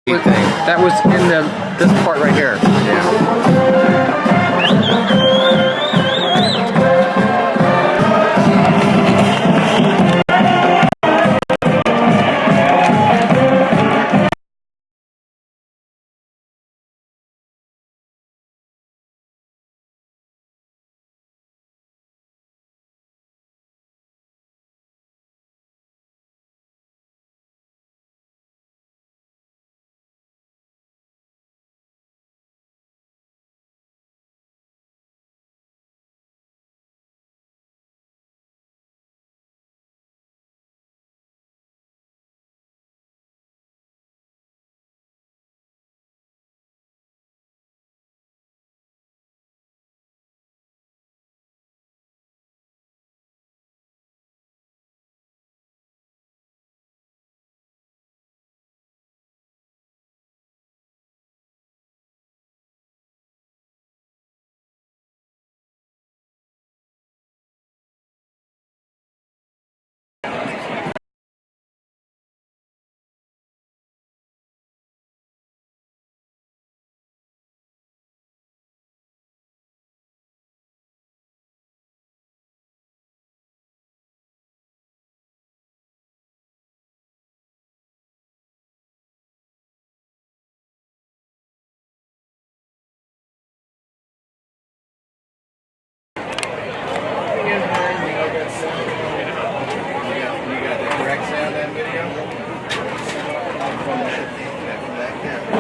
thing. That was in this part right here. Yeah.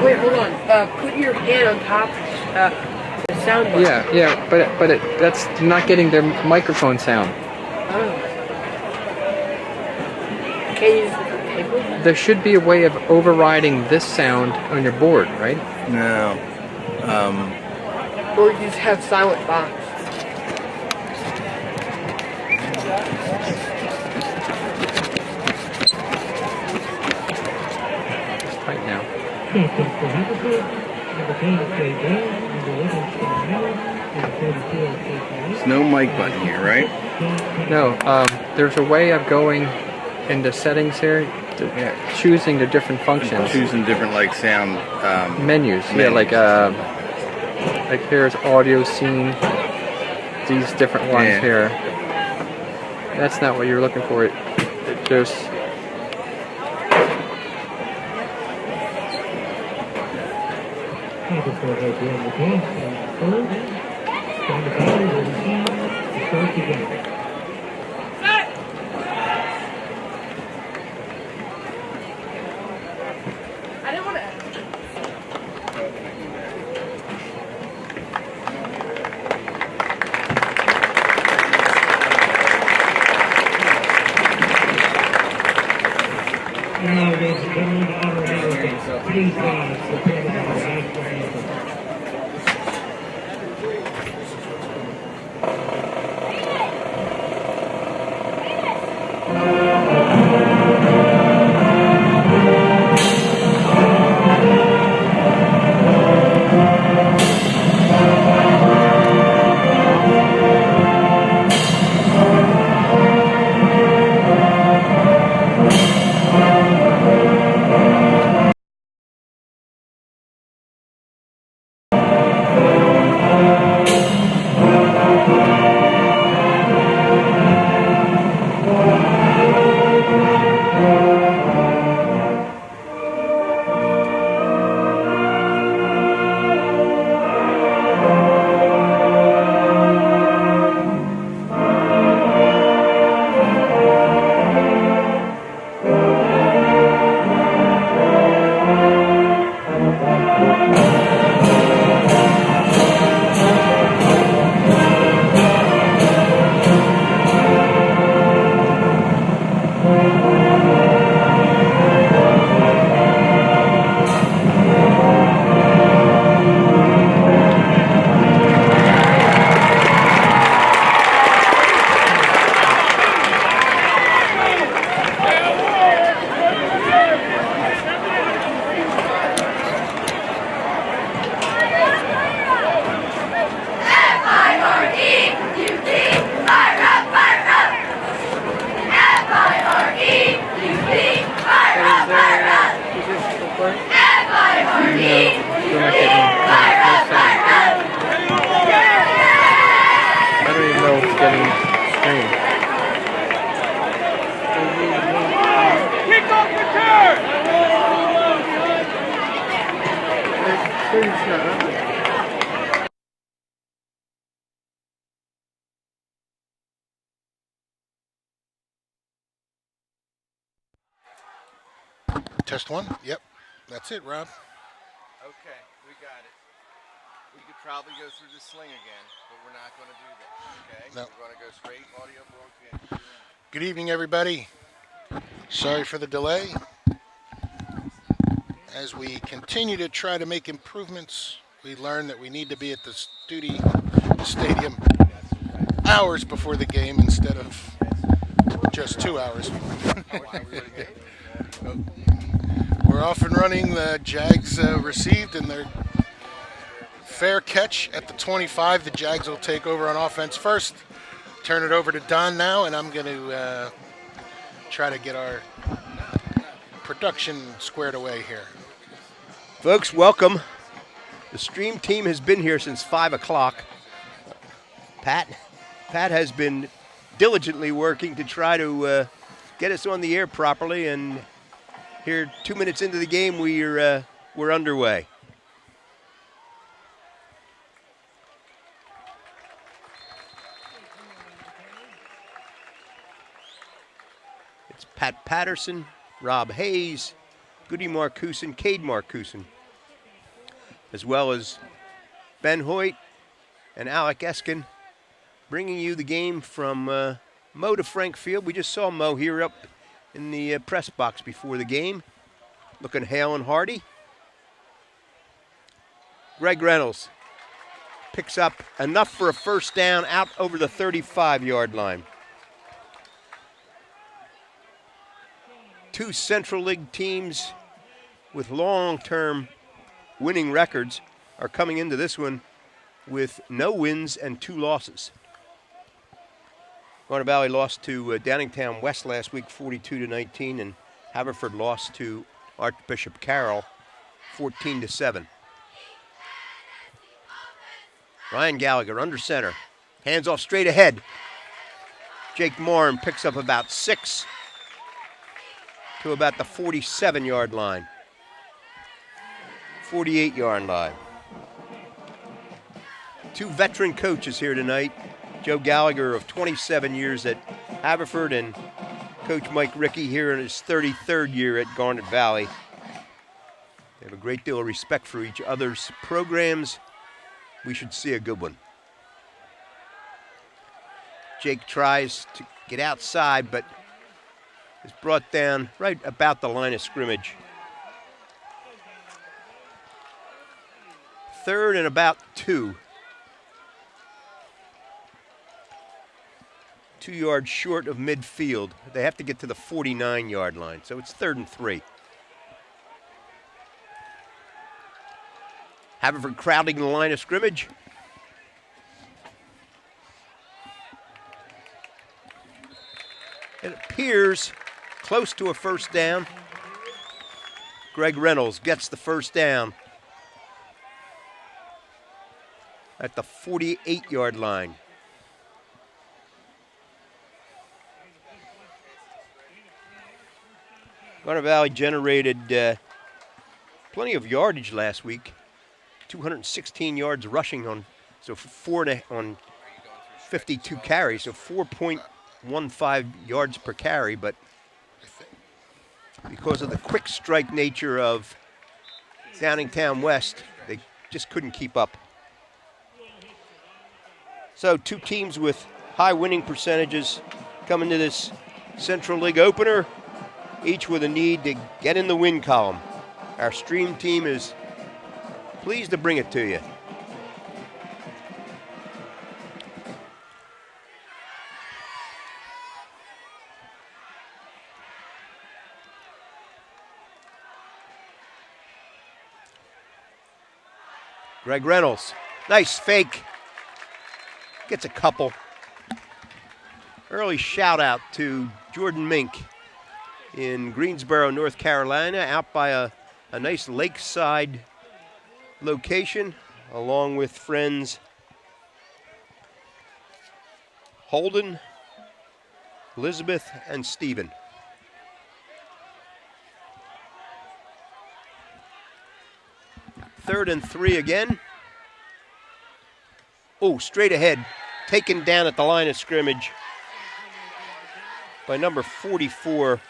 Wait, hold on. Put your hand on top of the sound button. Yeah, but that's not getting their microphone sound. Oh. Can you use the table? There should be a way of overriding this sound on your board, right? No. Or you just have silent box. It's tight now. There's no mic button here, right? No, there's a way of going into settings here, choosing the different functions. Choosing different sound menus. Yeah, like here's audio scene. These different ones here. That's not what you're looking for. There's Still not getting no sound. I don't even know if it's getting streamed. Kickoff return! Test one? Yep. That's it, Rob. Okay, we got it. We could probably go through the sling again, but we're not going to do that. Okay? No. We're going to go straight audio broadcast. Good evening, everybody. Sorry for the delay. As we continue to try to make improvements, we learn that we need to be at the stadium hours before the game instead of just 2 hours. We're off and running. The Jags received, and their fair catch at the 25. The Jags will take over on offense first. Turn it over to Don now, and I'm going to try to get our production squared away here. Folks, welcome. The stream team has been here since 5 o'clock. Pat has been diligently working to try to get us on the air properly, and here 2 minutes into the game, we're underway. It's Pat Patterson, Rob Hayes, Goody Marcuson, Cade Marcuson, as well as Ben Hoyt and Alec Eskin, bringing you the game from Mo to Frank Field. We just saw Mo here up in the press box before the game, looking hale and hearty. Greg Reynolds picks up enough for a first down out over the 35-yard line. Two Central League teams with long-term winning records are coming into this one with no wins and 2 losses. Garnet Valley lost to Downingtown West last week 42-19, and Haverford lost to Archbishop Carroll 14-7. Ryan Gallagher under center, hands off straight ahead. Jake Moran picks up about 6 to about the 47-yard line. 48-yard line. 2 veteran coaches here tonight. Joe Gallagher of 27 years at Haverford, and Coach Mike Rickey here in his 33rd year at Garnet Valley. They have a great deal of respect for each other's programs. We should see a good one. Jake tries to get outside, but is brought down right about the line of scrimmage. 3rd and about 2. 2 yards short of midfield. They have to get to the 49-yard line, so it's 3rd and 3. Haverford crowding the line of scrimmage. It appears close to a first down. Greg Reynolds gets the first down at the 48-yard line. Garnet Valley generated plenty of yardage last week. 216 yards rushing on 52 carries, so 4.15 yards per carry, but because of the quick strike nature of Downingtown West, they just couldn't keep up. So 2 teams with high winning percentages coming to this Central League opener, each with a need to get in the win column. Our stream team is pleased to bring it to you. Greg Reynolds, nice fake. Gets a couple. Early shout out to Jordan Mink in Greensboro, North Carolina, out by a a nice lakeside location, along with friends Holden, Elizabeth, and Stephen. Third and 3 again. Oh, straight ahead, taken down at the line of scrimmage by number 44.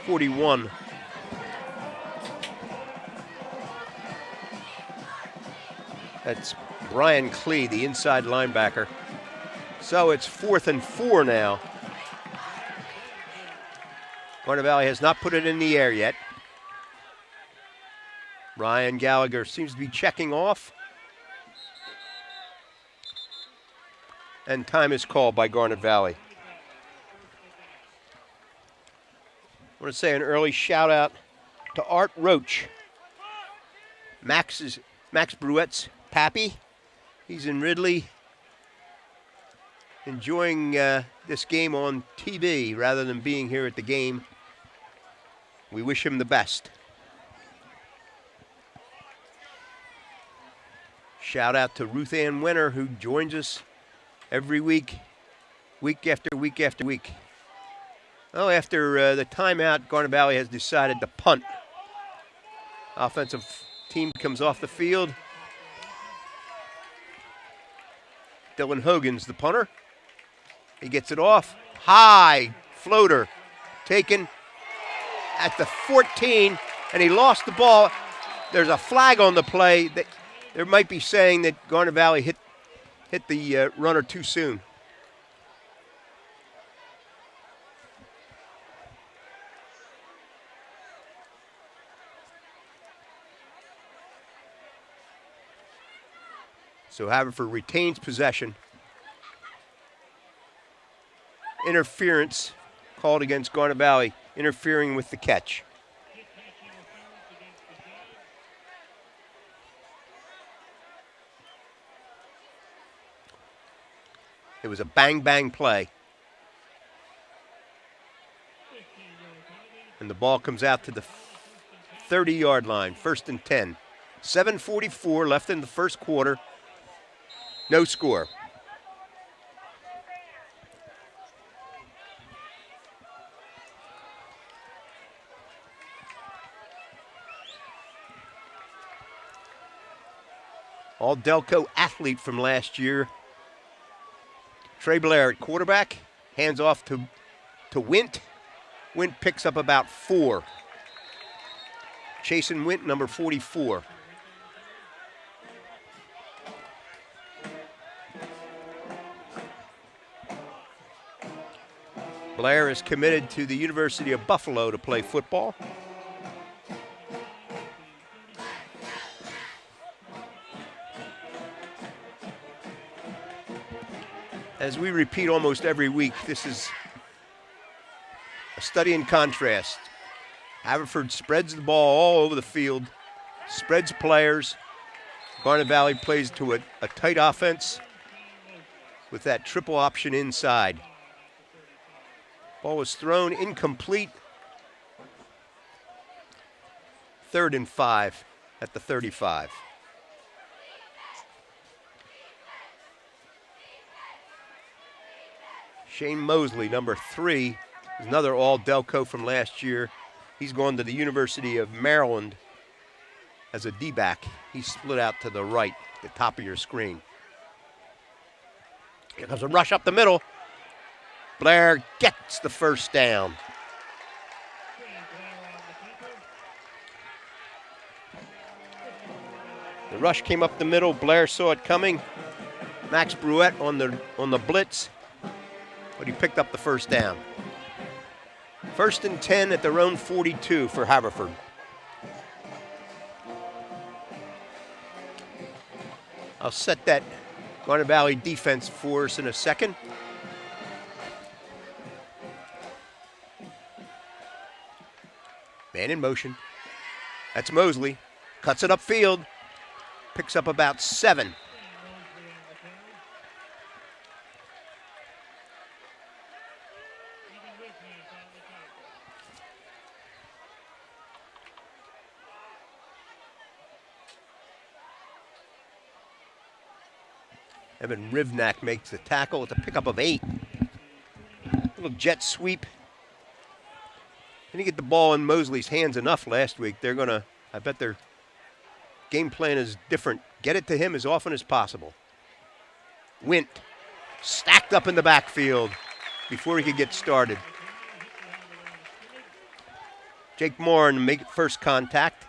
41. That's Brian Klee, the inside linebacker. So it's 4th and 4 now. Garnet Valley has not put it in the air yet. Ryan Gallagher seems to be checking off. And time is called by Garnet Valley. I want to say an early shout out to Art Roach, Max Bruette's pappy. He's in Ridley, enjoying this game on TV rather than being here at the game. We wish him the best. Shout out to Ruth Ann Winter, who joins us every week, week after week after week. Well, after the timeout, Garnet Valley has decided to punt. Offensive team comes off the field. Dylan Hogan's the punter. He gets it off. High floater taken at the 14, and he lost the ball. There's a flag on the play that there might be saying that Garnet Valley hit the runner too soon. So Haverford retains possession. Interference called against Garnet Valley, interfering with the catch. It was a bang-bang play. And the ball comes out to the 30-yard line, 1st and 10. 7:44 left in the first quarter. No score. All Delco athlete from last year. Trey Blair at quarterback. Hands off to Wint. Wint picks up about 4. Chasen Wint, number 44. Blair is committed to the University of Buffalo to play football. As we repeat almost every week, this is a study in contrast. Haverford spreads the ball all over the field, spreads players. Garnet Valley plays to a tight offense with that triple option inside. Ball was thrown incomplete. 3rd and 5 at the 35. Shane Mosley, number 3, is another All-Delco from last year. He's gone to the University of Maryland as a D-back. He split out to the right, the top of your screen. Here comes a rush up the middle. Blair gets the first down. The rush came up the middle. Blair saw it coming. Max Bruette on the blitz, but he picked up the first down. 1st and 10 at their own 42 for Haverford. I'll set that Garnet Valley defense for us in a second. Man in motion. That's Mosley. Cuts it upfield. Picks up about 7. Evan Rivnak makes the tackle with a pickup of 8. Little jet sweep. Didn't get the ball in Mosley's hands enough last week. I bet their game plan is different. Get it to him as often as possible. Wint stacked up in the backfield before he could get started. Jake Morin make first contact.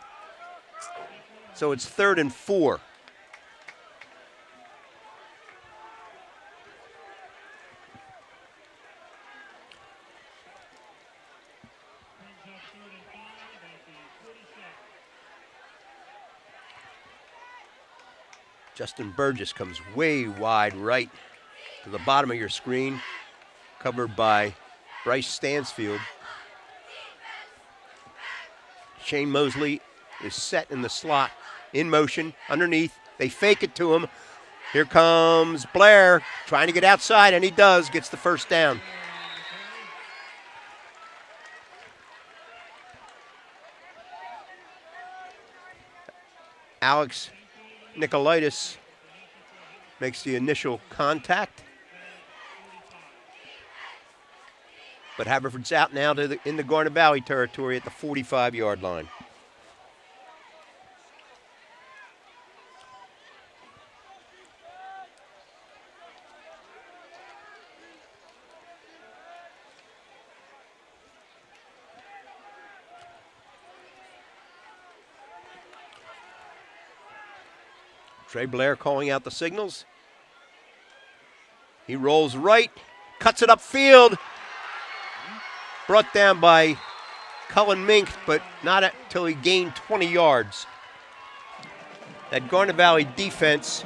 So it's 3rd and 4. Justin Burgess comes way wide right to the bottom of your screen, covered by Bryce Stansfield. Shane Mosley is set in the slot, in motion, underneath. They fake it to him. Here comes Blair, trying to get outside, and he does, gets the first down. Alex Nicolaitis makes the initial contact. But Haverford's out now in the Garnet Valley territory at the 45-yard line. Trey Blair calling out the signals. He rolls right, cuts it upfield. Brought down by Cullen Mink, but not until he gained 20 yards. That Garnet Valley defense,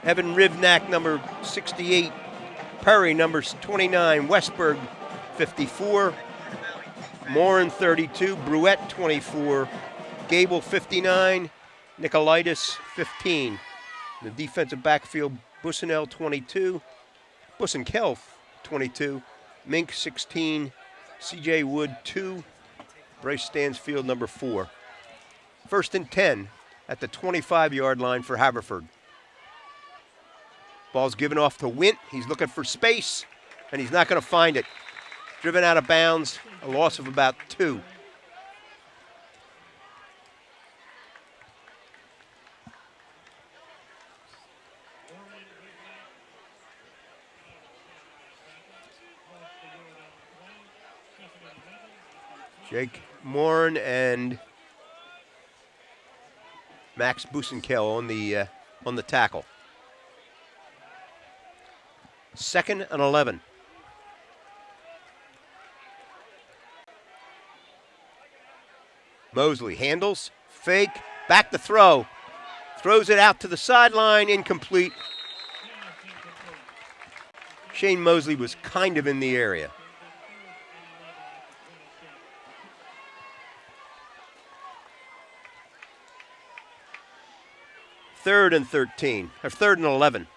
Evan Rivnak, number 68, Perry, number 29, Westberg, 54, Morin, 32, Bruette, 24, Gable, 59, Nicolaitis, 15. In the defensive backfield, Bussenell, 22, Bussenkel, 22, Mink, 16, C.J. Wood, 2, Bryce Stansfield, number 4. 1st and 10 at the 25-yard line for Haverford. Ball's given off to Wint. He's looking for space, and he's not going to find it. Driven out of bounds, a loss of about 2. Jake Morin and Max Bussenkel on the tackle. 2nd and 11. Mosley handles, fake, back to throw. Throws it out to the sideline, incomplete. Shane Mosley was kind of in the area. 3rd and 13, or 3rd and 11.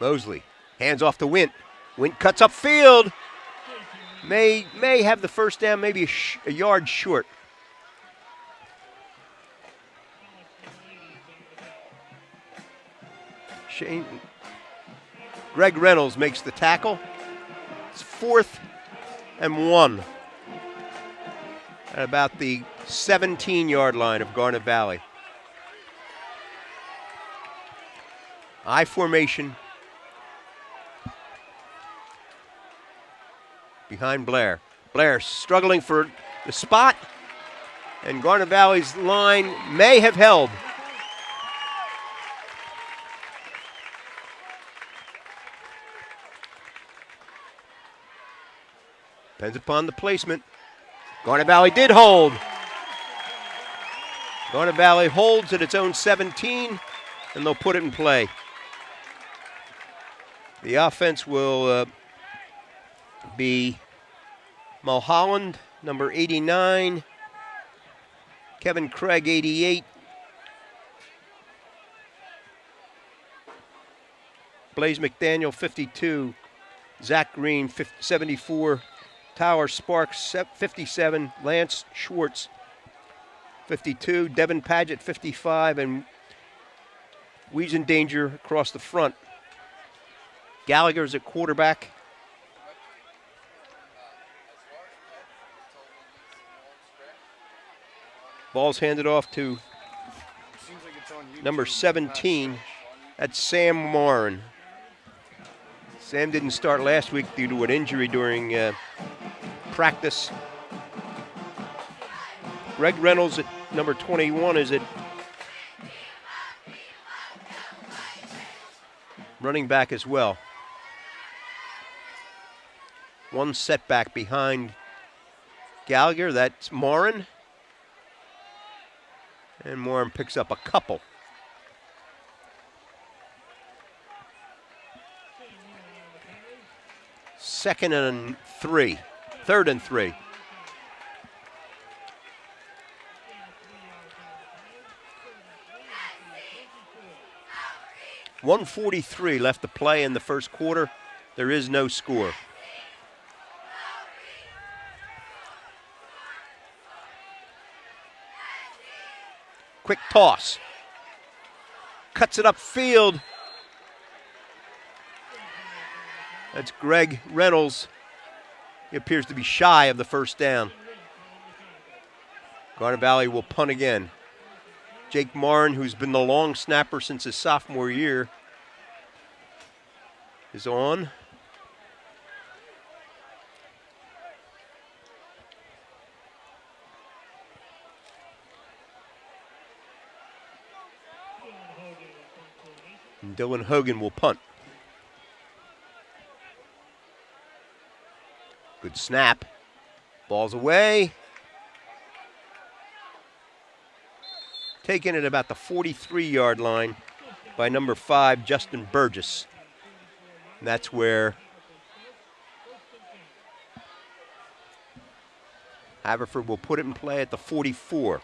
Mosley hands off to Wint. Wint cuts upfield. May have the first down, maybe a yard short. Greg Reynolds makes the tackle. It's 4th and 1 at about the 17-yard line of Garnet Valley. I formation behind Blair. Blair struggling for the spot, and Garnet Valley's line may have held. Depends upon the placement. Garnet Valley did hold. Garnet Valley holds at its own 17, and they'll put it in play. The offense will be Mulholland, number 89, Kevin Craig, 88. Blaze McDaniel, 52. Zach Green, 74. Tyler Sparks, 57. Lance Schwartz, 52. Devin Paget, 55. And Weezen Danger across the front. Gallagher's at quarterback. Ball's handed off to number 17. That's Sam Morin. Sam didn't start last week due to an injury during practice. Greg Reynolds at number 21 is at running back as well. One setback behind Gallagher, that's Morin. And Morin picks up a couple. Third and three. .143 left to play in the first quarter. There is no score. Quick toss. Cuts it upfield. That's Greg Reynolds. He appears to be shy of the first down. Garnet Valley will punt again. Jake Marn, who's been the long snapper since his sophomore year, is on. And Dylan Hogan will punt. Good snap. Ball's away. Taken at about the 43-yard line by number 5, Justin Burgess. And that's where Haverford will put it in play at the 44.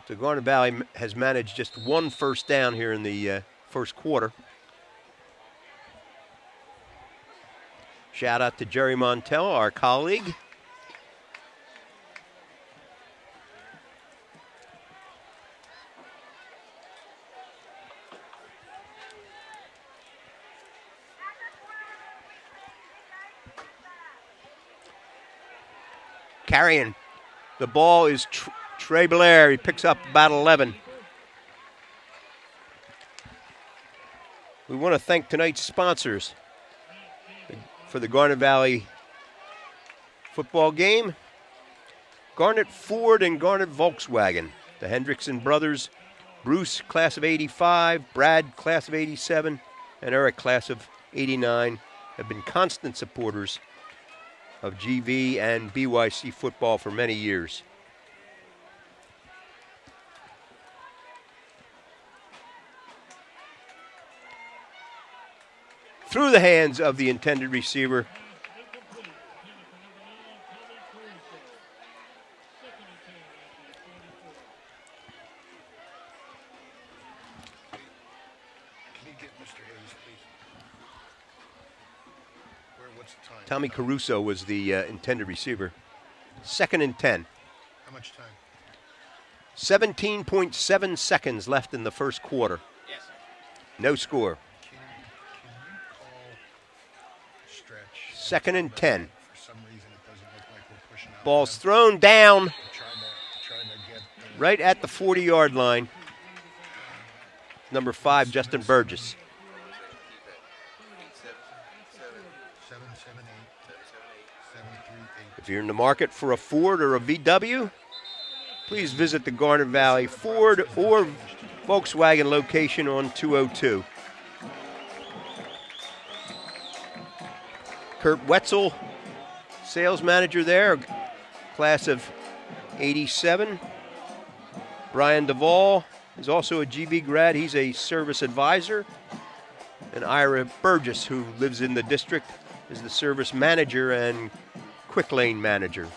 So Garnet Valley has managed just one first down here in the first quarter. Shout out to Jerry Montel, our colleague. Carrying the ball is Trey Blair. He picks up about 11. We want to thank tonight's sponsors for the Garnet Valley football game. Garnet Ford and Garnet Volkswagen. The Hendrickson brothers, Bruce, class of 85, Brad, class of 87, and Eric, class of 89, have been constant supporters of GV and BYC football for many years. Through the hands of the intended receiver. Can you get Mr. Hayes, please? What's the time? Tommy Caruso was the intended receiver. 2nd and 10. How much time? 17.7 seconds left in the first quarter. Yes. No score. Can you call stretch? 2nd and 10. For some reason, it doesn't look like we're pushing out. Ball's thrown down To try to get right at the 40-yard line. Number 5, Justin Burgess. 778 738. If you're in the market for a Ford or a VW, please visit the Garnet Valley Ford or Volkswagen location on 202. Kurt Wetzel, sales manager there, class of 87. Brian Duvall is also a GV grad. He's a service advisor. and Ira Burgess, who lives in the district, is the service manager and quick lane manager.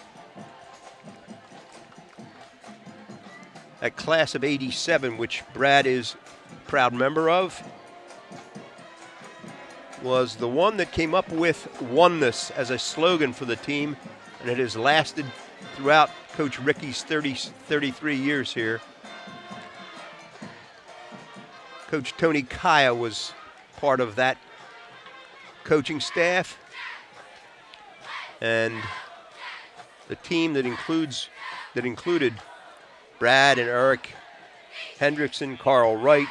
That class of 87, which Brad is a proud member of, was the one that came up with oneness as a slogan for the team, and it has lasted throughout Coach Ricky's 33 years here. Coach Tony Kaya was part of that coaching staff, and the team that included Brad and Eric Hendrickson, Carl Wright,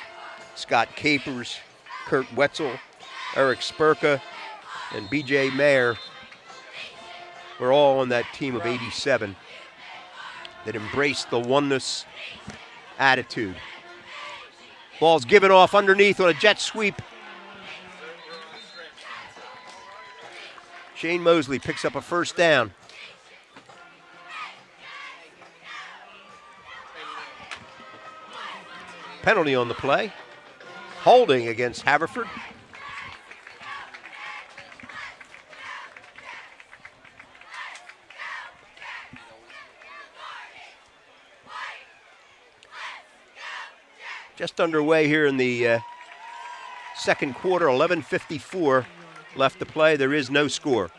Scott Capers, Kurt Wetzel, Eric Spurka, and B.J. Mayer were all on that team of 87 that embraced the oneness attitude. Ball's given off underneath on a jet sweep. Shane Mosley picks up a first down. Penalty on the play. Holding against Haverford. Just underway here in the second quarter, 11:54 left to play. There is no score.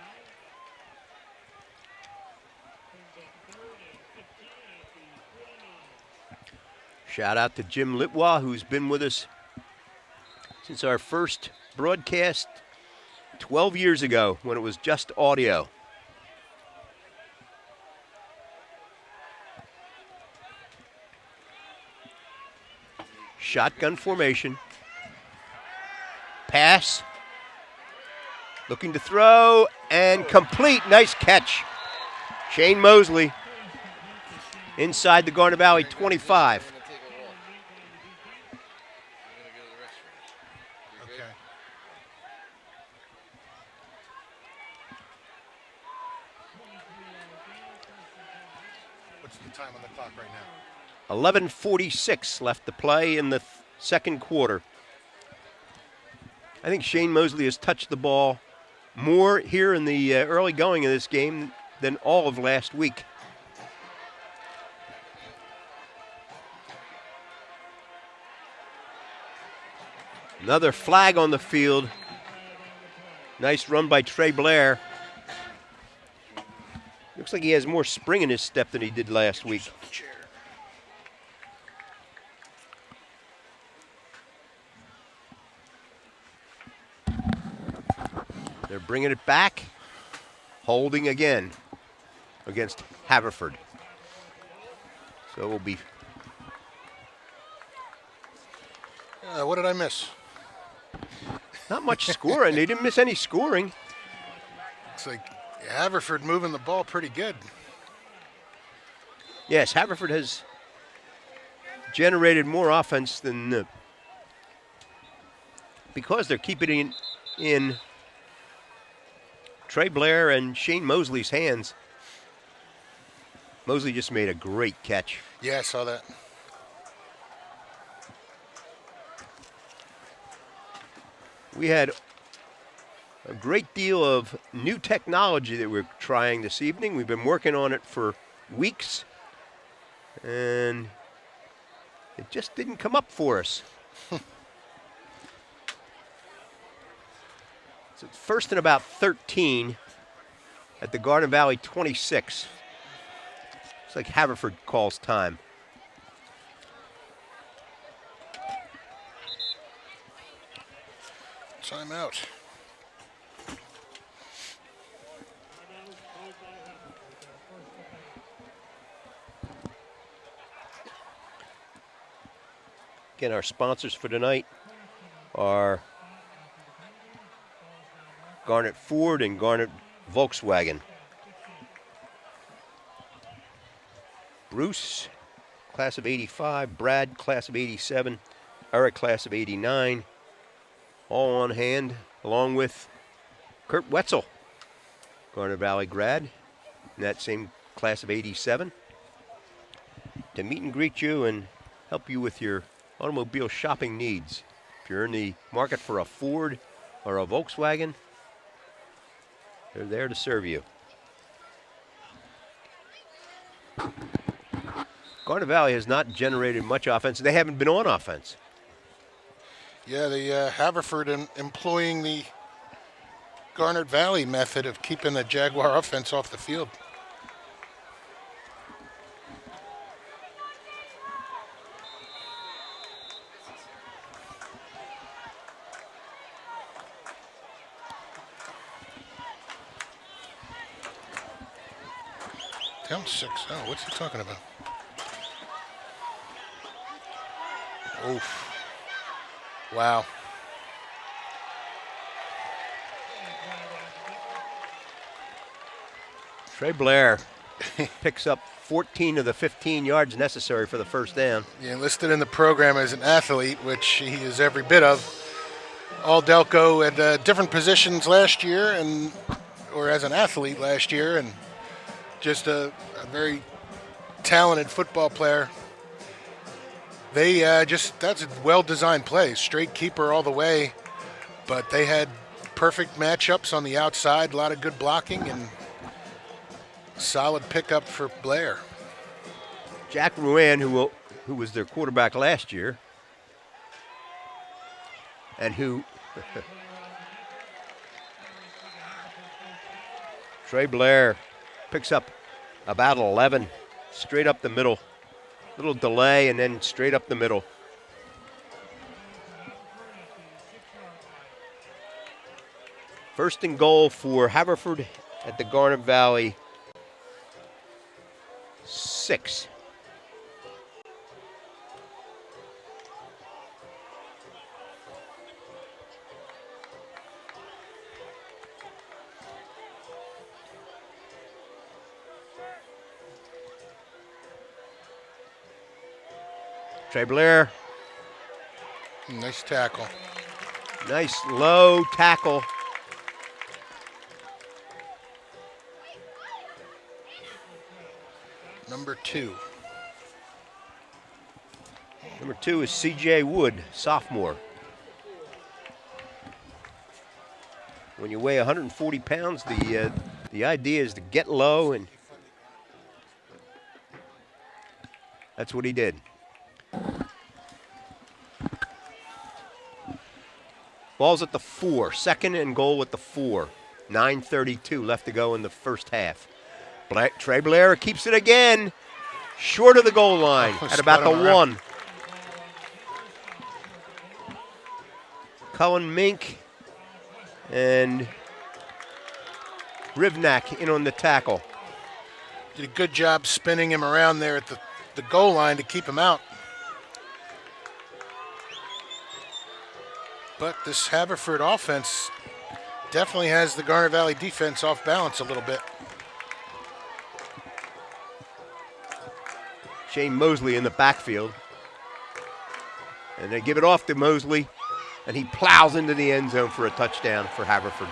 Shout out to Jim Litwa, who's been with us since our first broadcast 12 years ago when it was just audio. Shotgun formation. Pass. Looking to throw and complete. Nice catch. Shane Mosley inside the Garnet Valley 25. Okay. What's the time on the clock right now? 11:46 left to play in the second quarter. I think Shane Mosley has touched the ball more here in the early going of this game than all of last week. Another flag on the field. Nice run by Trey Blair. Looks like he has more spring in his step than he did last week. They're bringing it back. Holding again against Haverford. So it will be. What did I miss? Not much scoring. They didn't miss any scoring. It's like Haverford moving the ball pretty good. Yes, Haverford has generated more offense than because they're keeping it in Trey Blair and Shane Mosley's hands. Mosley just made a great catch. Yeah, I saw that. We had a great deal of new technology that we're trying this evening. We've been working on it for weeks, and it just didn't come up for us. So it's first and about 13 at the Garnet Valley 26. Looks like Haverford calls time. Timeout. Again, our sponsors for tonight are Garnet Ford and Garnet Volkswagen. Bruce, class of 85, Brad, class of 87, Eric, class of 89, all on hand, along with Kurt Wetzel, Garnet Valley grad, in that same class of 87, to meet and greet you and help you with your automobile shopping needs. If you're in the market for a Ford or a Volkswagen, they're there to serve you. Garnet Valley has not generated much offense. They haven't been on offense. Yeah, the Haverford employing the Garnet Valley method of keeping the Jaguar offense off the field. Down 6-0. What's he talking about? Oof. Wow. Trey Blair picks up 14 of the 15 yards necessary for the first down. Yeah, listed in the program as an athlete, which he is every bit of. All Delco at different positions last year, or as an athlete last year, and just a very talented football player. They that's a well-designed play, straight keeper all the way, but they had perfect matchups on the outside, a lot of good blocking, and solid pickup for Blair. Jack Ruan, who was their quarterback last year, and who Trey Blair picks up about 11, straight up the middle. Little delay and then straight up the middle. First and goal for Haverford at the Garnet Valley 6. Trey Blair. Nice tackle. Nice low tackle. Number 2. Number 2 is C.J. Wood, sophomore. When you weigh 140 pounds, the idea is to get low, and that's what he did. Ball's at the 4. Second and goal with the 4. 9:32 left to go in the first half. Trey Blair keeps it again. Short of the goal line at about the 1. Cullen Mink and Rivnak in on the tackle. Did a good job spinning him around there at the goal line to keep him out. But this Haverford offense definitely has the Garnet Valley defense off balance a little bit. Shane Mosley in the backfield. And they give it off to Mosley, and he plows into the end zone for a touchdown for Haverford.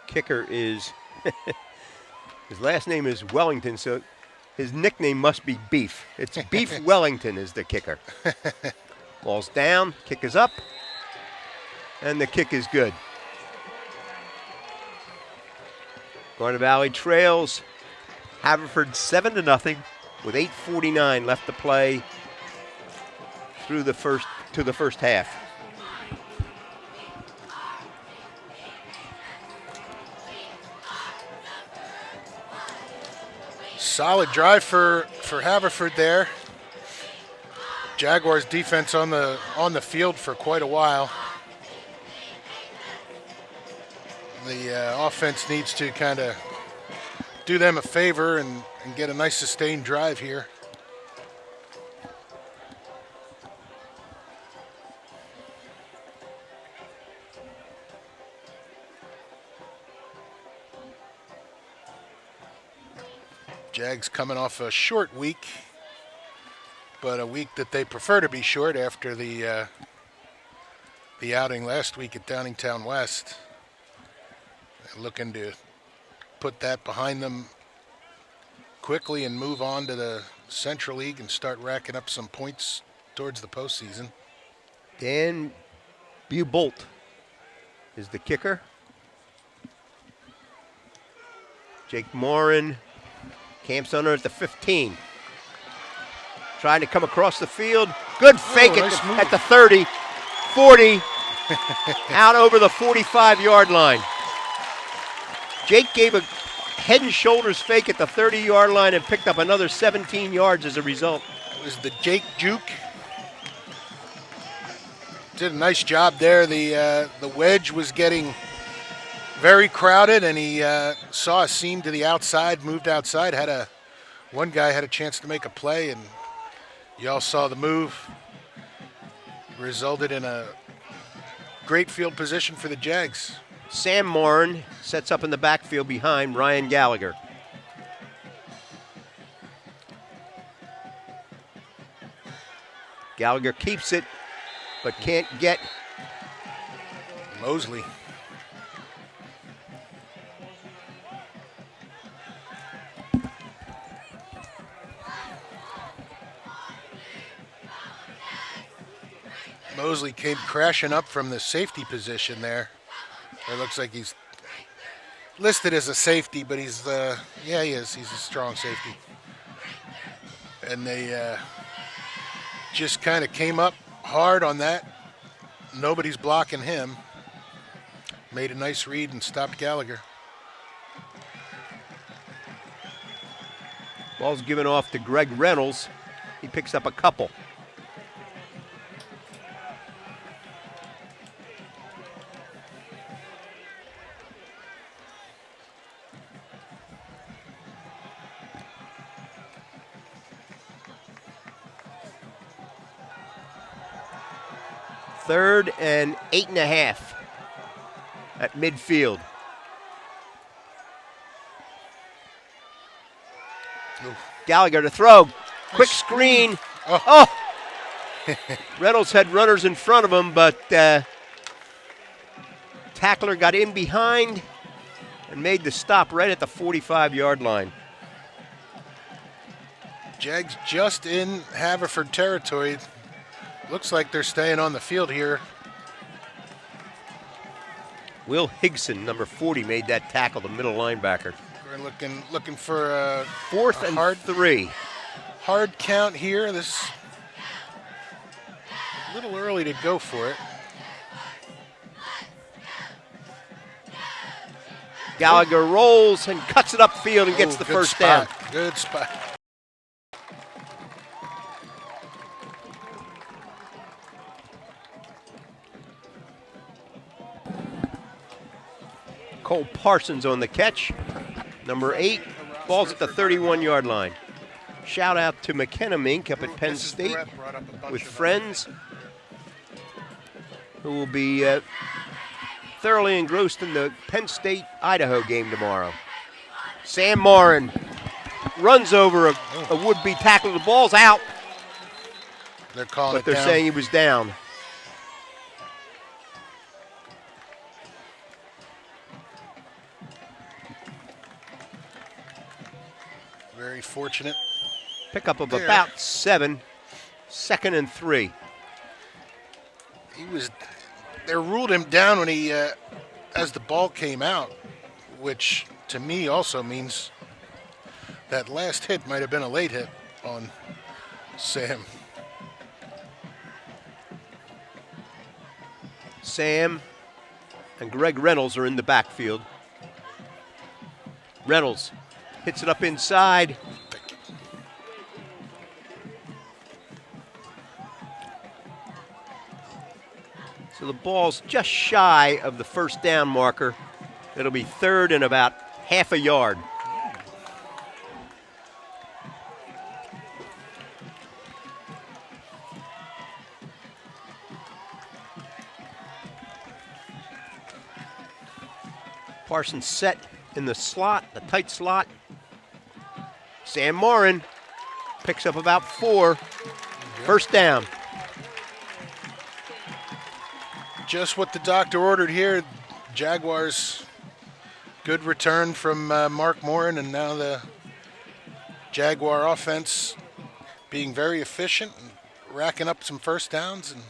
Kicker is, his last name is Wellington, so his nickname must be Beef. It's Beef Wellington is the kicker. Ball's down, kick is up, and the kick is good. Garnet Valley trails Haverford 7-0 with 8:49 left to play to the first half. Solid drive for Haverford there. Jaguars defense on the field for quite a while. The offense needs to kind of do them a favor and get a nice sustained drive here. Jags coming off a short week. but a week that they prefer to be short after the outing last week at Downingtown West. They're looking to put that behind them quickly and move on to the Central League and start racking up some points towards the postseason. Dan Bubolt is the kicker. Jake Morin camps under at the 15. Trying to come across the field. Good fake at the 30, 40, out over the 45-yard line. Jake gave a head and shoulders fake at the 30-yard line and picked up another 17 yards as a result. It was the Jake Juke. Did a nice job there. The wedge was getting very crowded, and he saw a seam to the outside, moved outside. One guy had a chance to make a play, and you all saw the move. Resulted in a great field position for the Jags. Sam Morin sets up in the backfield behind Ryan Gallagher. Gallagher keeps it, but can't get Mosley. Mosley came crashing up from the safety position there. It looks like he's listed as a safety, but he's he is. He's a strong safety. And they just kind of came up hard on that. Nobody's blocking him. Made a nice read and stopped Gallagher. Ball's given off to Greg Reynolds. He picks up a couple. Third and 8.5 at midfield. Oof. Gallagher to throw. Quick screen. Oh! Reynolds had runners in front of him, but tackler got in behind and made the stop right at the 45-yard line. Jags just in Haverford territory. Looks like they're staying on the field here. Will Higson, number 40, made that tackle, the middle linebacker. We're looking for a Fourth and 3. Hard count here. This a little early to go for it. Gallagher rolls and cuts it upfield and gets the first down. Good spot. Cole Parsons on the catch. Number 8, ball's at the 31-yard line. Shout out to McKenna Mink up at Penn State with friends who will be thoroughly engrossed in the Penn State-Idaho game tomorrow. Sam Morin runs over a would-be tackle. The ball's out, They're calling but it they're down. saying he was down. Very fortunate. Pickup of There. about 7, 2nd and 3. They ruled him down when he, as the ball came out, which to me also means that last hit might have been a late hit on Sam. Sam and Greg Reynolds are in the backfield. Reynolds hits it up inside. So the ball's just shy of the first down marker. It'll be third and about half a yard. Parsons set in the slot, the tight slot. Sam Morin picks up about 4. First down. Just what the doctor ordered here. Jaguars, good return from Mark Morin, and now the Jaguar offense being very efficient and racking up some first downs. And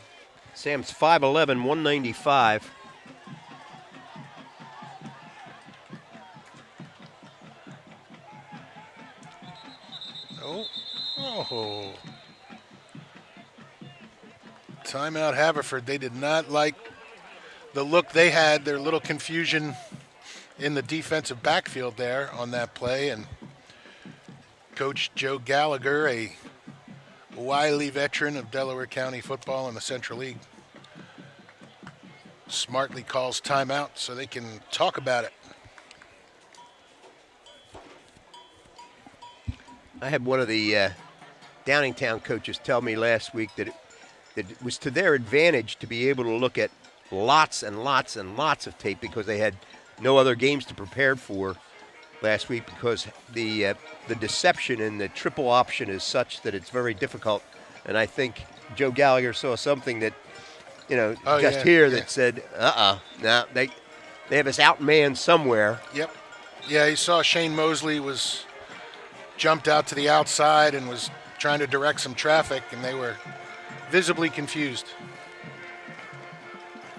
Sam's 5'11", 195. Oh. Timeout Haverford. They did not like the look they had. Their little confusion in the defensive backfield there on that play. And Coach Joe Gallagher, a wily veteran of Delaware County football in the Central League, smartly calls timeout so they can talk about it. I had one of the Downingtown coaches tell me last week that it was to their advantage to be able to look at lots and lots and lots of tape because they had no other games to prepare for last week because the deception in the triple option is such that it's very difficult. And I think Joe Gallagher saw something that, that said, no, they have us outmanned somewhere. Yep. Yeah, he saw Shane Mosley was jumped out to the outside and was trying to direct some traffic, and they were visibly confused.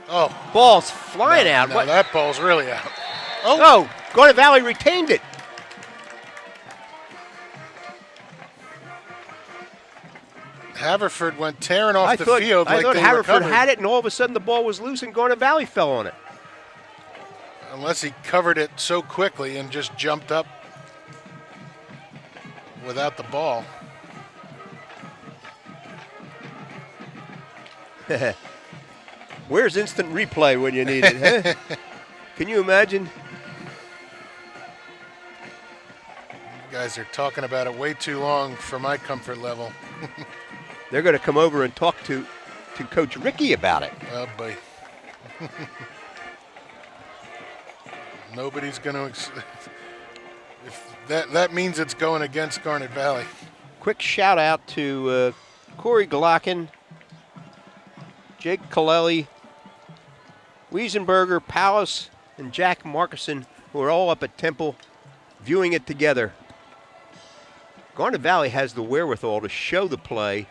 Oh. Ball's flying out. No, that ball's really out. Oh, Garnet Valley retained it. Haverford went tearing off the field. I like thought they Haverford were had it, and all of a sudden the ball was loose, and Garnet Valley fell on it. Unless he covered it so quickly and just jumped up without the ball. Where's instant replay when you need it, huh? Can you imagine? You guys are talking about it way too long for my comfort level. They're going to come over and talk to Coach Ricky about it. Oh, boy. Nobody's going to... If that means it's going against Garnet Valley. Quick shout out to Corey Glocken, Jake Kaleli, Wiesenberger, Palace, and Jack Markison, who are all up at Temple viewing it together. Garnet Valley has the wherewithal to show the play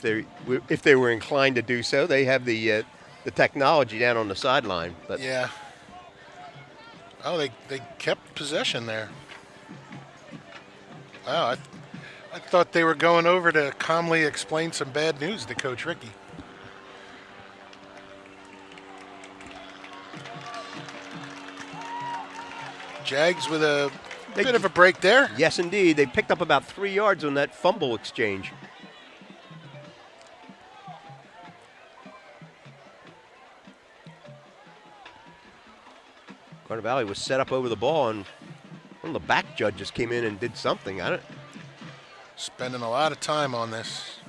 if they were inclined to do so. They have the technology down on the sideline. But yeah. Oh, they kept possession there. Wow, I thought they were going over to calmly explain some bad news to Coach Ricky. Jags with a bit of a break there. Yes, indeed. They picked up about 3 yards on that fumble exchange. Garnet Valley was set up over the ball, and one of the back judges came in and did something. Spending a lot of time on this.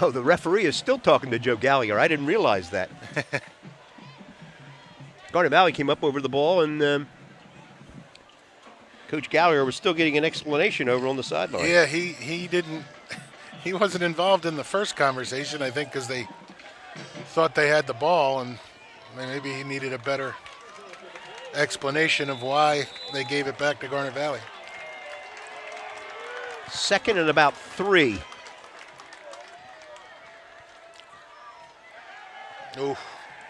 Oh, the referee is still talking to Joe Gallagher. I didn't realize that. Garnet Valley came up over the ball, and Coach Gallagher was still getting an explanation over on the sideline. Yeah, he didn't. He wasn't involved in the first conversation, I think, because they thought they had the ball, and maybe he needed a better explanation of why they gave it back to Garnet Valley. Second and about 3. Oof.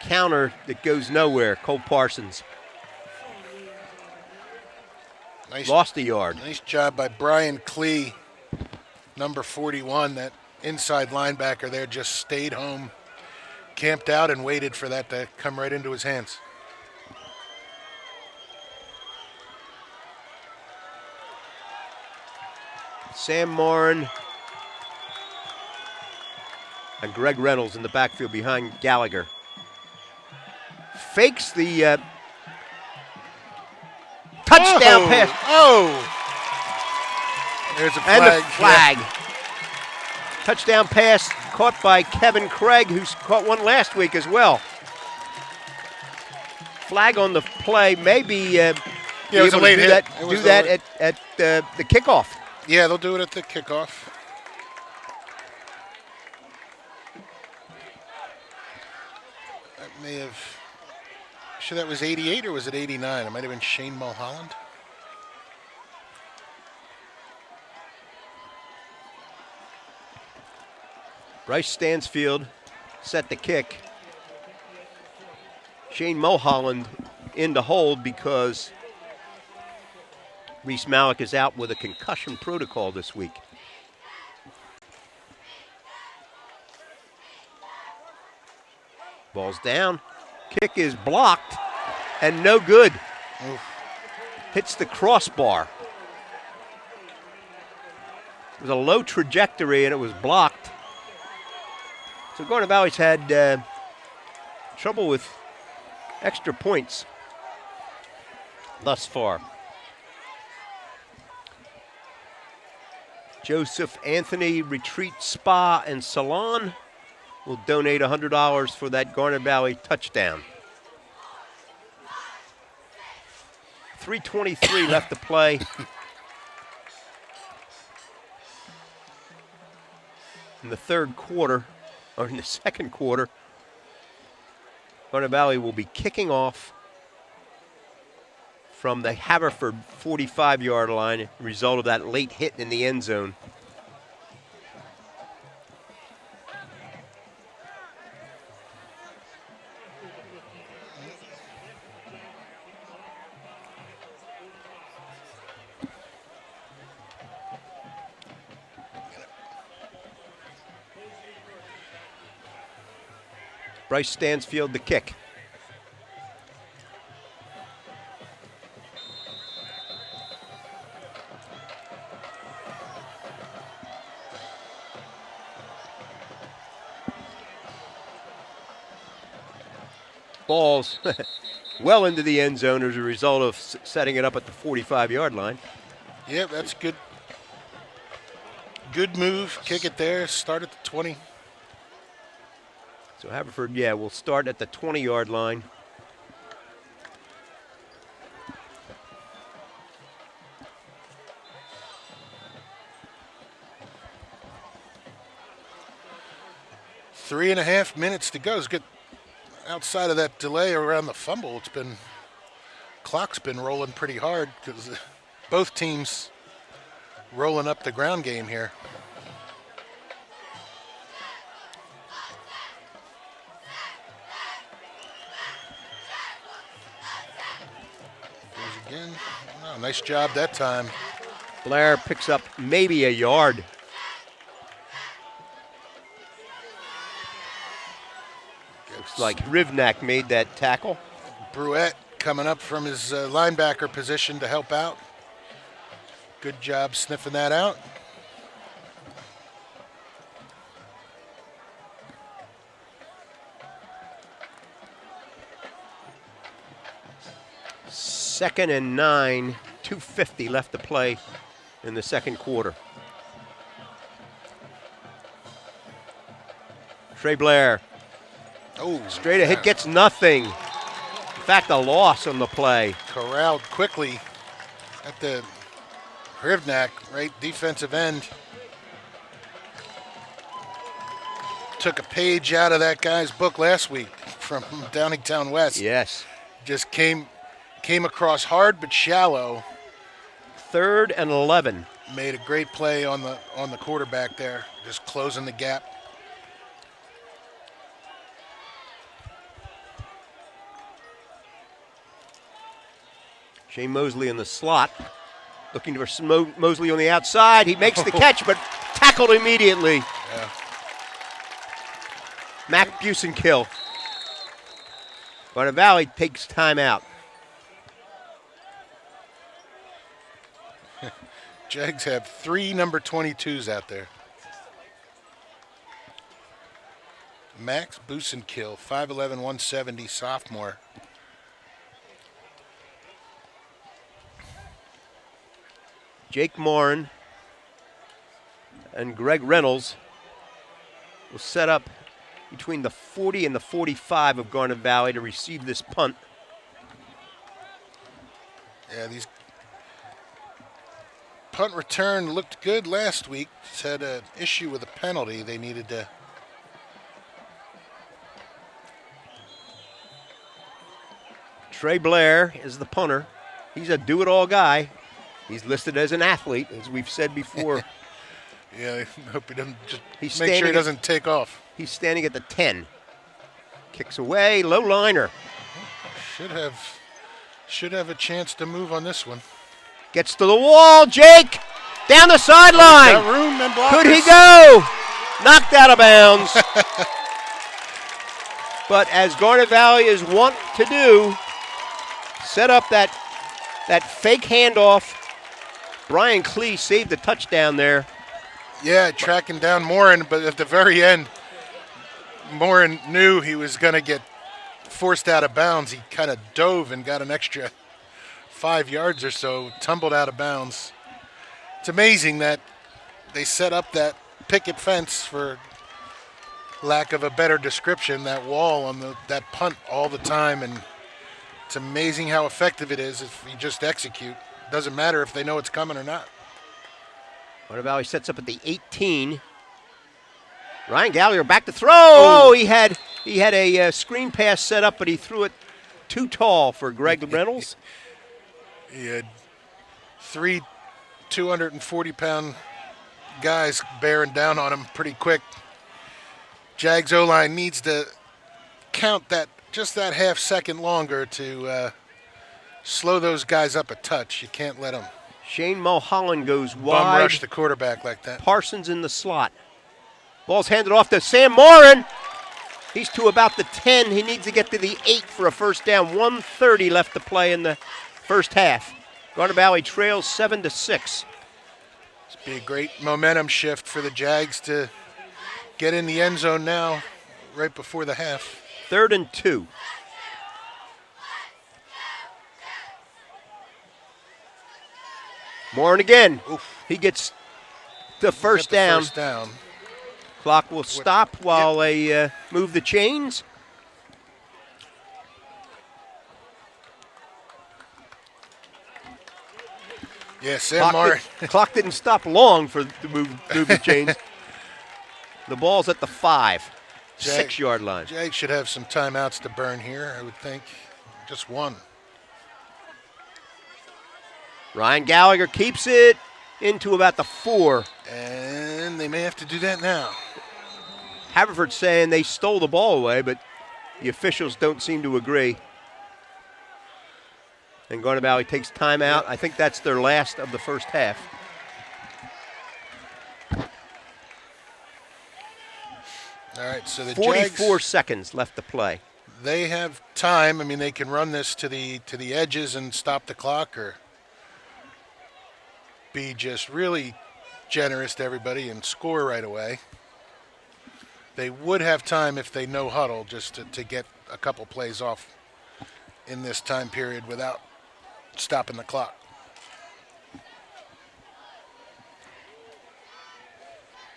Counter that goes nowhere. Cole Parsons. Lost a yard. Nice job by Brian Klee, number 41. That inside linebacker there just stayed home, camped out, and waited for that to come right into his hands. Sam Morin and Greg Reynolds in the backfield behind Gallagher. Fakes the touchdown pass. Oh! There's a flag. And the flag. Yeah. Touchdown pass caught by Kevin Craig, who's caught one last week as well. Flag on the play. Maybe it was a late hit. Do that at the kickoff. Yeah, they'll do it at the kickoff. That may have. Sure, that was 88 or was it 89? It might have been Shane Mulholland. Bryce Stansfield set the kick. Shane Mulholland in to hold because Reese Malik is out with a concussion protocol this week. Ball's down. Kick is blocked and no good. Oof. Hits the crossbar. It was a low trajectory and it was blocked. So Garnet Valley's had trouble with extra points thus far. Joseph Anthony Retreat Spa and Salon will donate $100 for that Garnet Valley touchdown. 3:23 left to play. In the third quarter, or in the second quarter, Garnet Valley will be kicking off from the Haverford 45-yard line, result of that late hit in the end zone. Bryce Stansfield, the kick. Balls well into the end zone as a result of setting it up at the 45-yard line. Yep, that's good. Good move. Kick it there. Start at the 20. So Haverford, yeah, will start at the 20-yard line. Three and a half minutes to go. It's good. Outside of that delay around the fumble, clock's been rolling pretty hard because both teams rolling up the ground game here. Goes again. Oh, nice job that time. Blair picks up maybe a yard. Looks like Rivnak made that tackle. Bruette coming up from his linebacker position to help out. Good job sniffing that out. Second and 9, 2:50 left to play in the second quarter. Trey Blair. Oh, Straight ahead, gets nothing. In fact, a loss on the play. Corralled quickly at the Rivnak, right defensive end. Took a page out of that guy's book last week from Downingtown West. Yes. Just came across hard but shallow. 3rd and 11. Made a great play on the quarterback there, just closing the gap. Shane Mosley in the slot, looking for Mosley on the outside. He makes the catch, but tackled immediately. Yeah. Mac Busenkill. Garnet Valley takes time out. Jags have 3 number 22s out there. Max Busenkill, 5'11", 170, sophomore. Jake Morin and Greg Reynolds will set up between the 40 and the 45 of Garnet Valley to receive this punt. Yeah, these punt return looked good last week. Just had an issue with a penalty they needed to. Trey Blair is the punter. He's a do-it-all guy. He's listed as an athlete, as we've said before. Yeah, I hope he doesn't just He's make sure he standing doesn't take off. He's standing at the 10. Kicks away, low liner. Should have a chance to move on this one. Gets to the wall, Jake! Down the sideline! Got room and blockers. Could he go? Knocked out of bounds. But as Garnet Valley is wont to do, set up that fake handoff. Brian Klee saved the touchdown there. Yeah, tracking down Morin, but at the very end, Morin knew he was going to get forced out of bounds. He kind of dove and got an extra 5 yards or so, tumbled out of bounds. It's amazing that they set up that picket fence, for lack of a better description, that wall on that punt all the time, and it's amazing how effective it is if you just execute. Doesn't matter if they know it's coming or not. Garnet Valley sets up at the 18. Ryan Gallagher back to throw. Oh, he had a screen pass set up, but he threw it too tall for Greg Reynolds. He had 3 240-pound guys bearing down on him pretty quick. Jags O-line needs to count that just that half second longer to slow those guys up a touch. You can't let them Shane Mulholland goes bum wide. rush the quarterback like that. Parsons in the slot. Ball's handed off to Sam Morin. He's to about the 10. He needs to get to the 8 for a first down. 1:30 left to play in the first half. Garnet Valley trails 7-6. This be a great momentum shift for the Jags to get in the end zone now, right before the half. 3rd and 2. Morin again. Oof. He gets the first down. First down. Clock will stop while they move the chains. Yeah, Sam Morin. Clock didn't stop long for the move the chains. The ball's at the 5, 6-yard line. Jags should have some timeouts to burn here, I would think. Just one. Ryan Gallagher keeps it into about the 4. And they may have to do that now. Haverford saying they stole the ball away, but the officials don't seem to agree. And Garnet Valley takes timeout. I think that's their last of the first half. All right, so the 44 Jags, seconds left to play. they have time. I mean, they can run this to the edges and stop the clock, or be just really generous to everybody and score right away. They would have time if they no huddle, just to get a couple plays off in this time period without stopping the clock.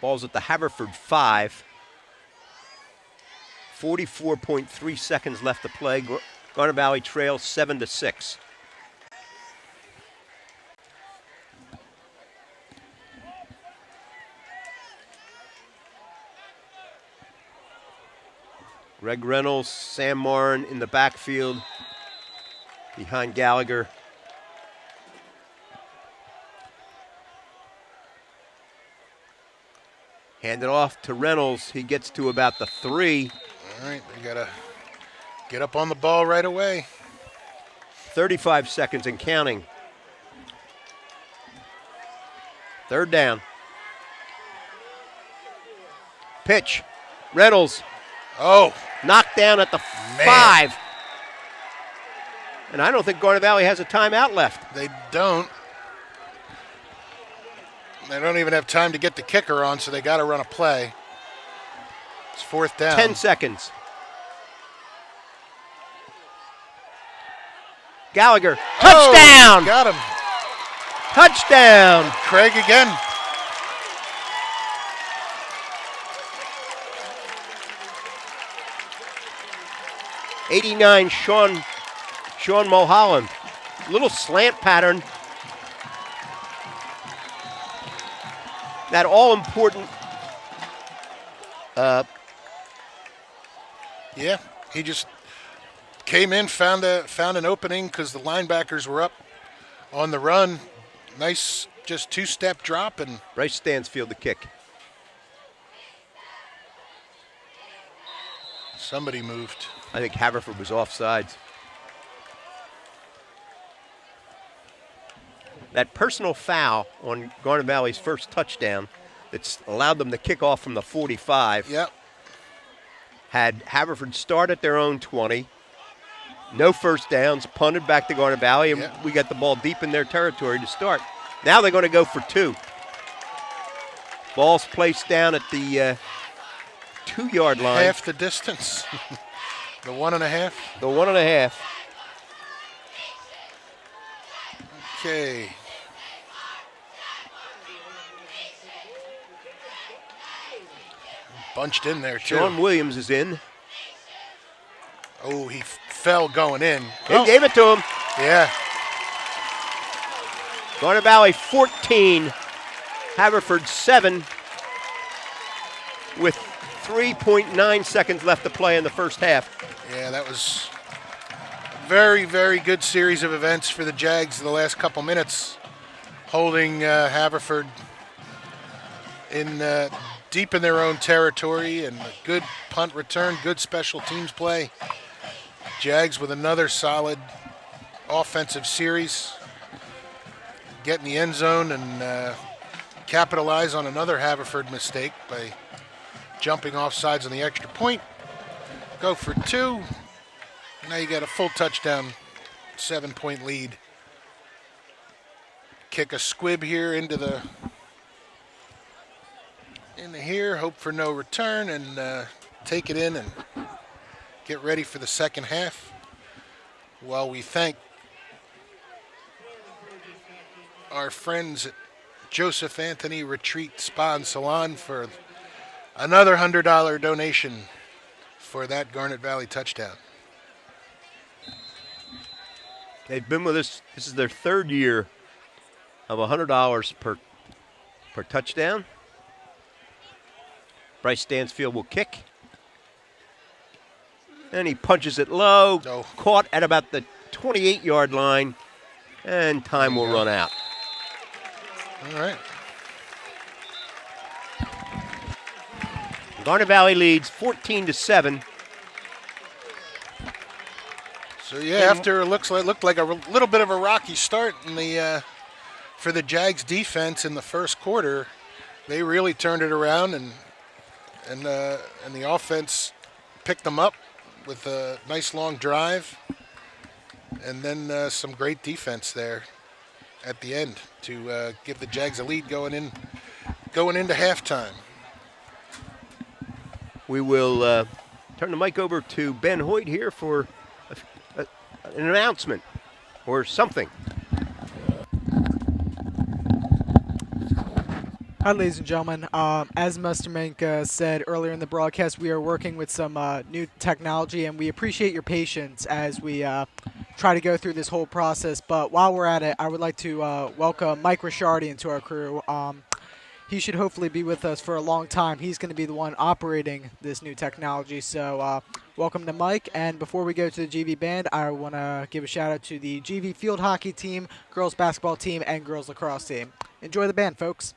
Ball's at the Haverford 5. 44.3 seconds left to play. Garnet Valley trails 7-6. Greg Reynolds, Sam Morin in the backfield behind Gallagher. Hand it off to Reynolds. He gets to about the 3. All right, they got to get up on the ball right away. 35 seconds and counting. 3rd down. Pitch. Reynolds. Oh, Knocked down at the 5. And I don't think Garnet Valley has a timeout left. they don't. They don't even have time to get the kicker on, so they got to run a play. It's 4th down. 10 seconds. Gallagher. Touchdown! Oh, got him. Touchdown! Craig again. '89 Sean Mulholland. Little slant pattern. that all-important. Yeah, he just came in, found an opening because the linebackers were up on the run. Nice, just two-step drop, and Bryce Stansfield the kick. somebody moved. I think Haverford was offsides. That personal foul on Garnet Valley's first touchdown that's allowed them to kick off from the 45. Yep. Had Haverford start at their own 20. No first downs, punted back to Garnet Valley, and we got the ball deep in their territory to start. Now they're going to go for 2. Ball's placed down at the 2-yard line. Half the distance. The 1.5. The 1.5. Okay. Bunched in there, too. Sean Williams is in. Oh, he fell going in. They gave it to him. Yeah. Garnet Valley 14, Haverford 7, with 3.9 seconds left to play in the first half. Yeah, that was a very, very good series of events for the Jags in the last couple minutes, holding Haverford in deep in their own territory, and a good punt return, good special teams play. Jags with another solid offensive series, get in the end zone and capitalize on another Haverford mistake by jumping off sides on the extra point. Go for 2. Now you got a full touchdown, 7-point lead. Kick a squib here into here, hope for no return, and take it in and get ready for the second half. While we thank our friends at Joseph Anthony Retreat Spa and Salon for another $100 donation for that Garnet Valley touchdown. They've been with us. This is their 3rd year of $100 per touchdown. Bryce Stansfield will kick. And he punches it low, caught at about the 28-yard line, and time will run out. All right. Garnet Valley leads 14-7. So yeah, after it looked like a little bit of a rocky start in the for the Jags defense in the first quarter, they really turned it around, and the offense picked them up with a nice long drive, and then some great defense there at the end to give the Jags a lead going into halftime. We will turn the mic over to Ben Hoyt here for an announcement or something. Hi, ladies and gentlemen. As Mr. Mink said earlier in the broadcast, we are working with some new technology, and we appreciate your patience as we try to go through this whole process. But while we're at it, I would like to welcome Mike Ricciardi into our crew. He should hopefully be with us for a long time. He's going to be the one operating this new technology. So welcome to Mike. And before we go to the GV band, I want to give a shout out to the GV field hockey team, girls basketball team, and girls lacrosse team. Enjoy the band, folks.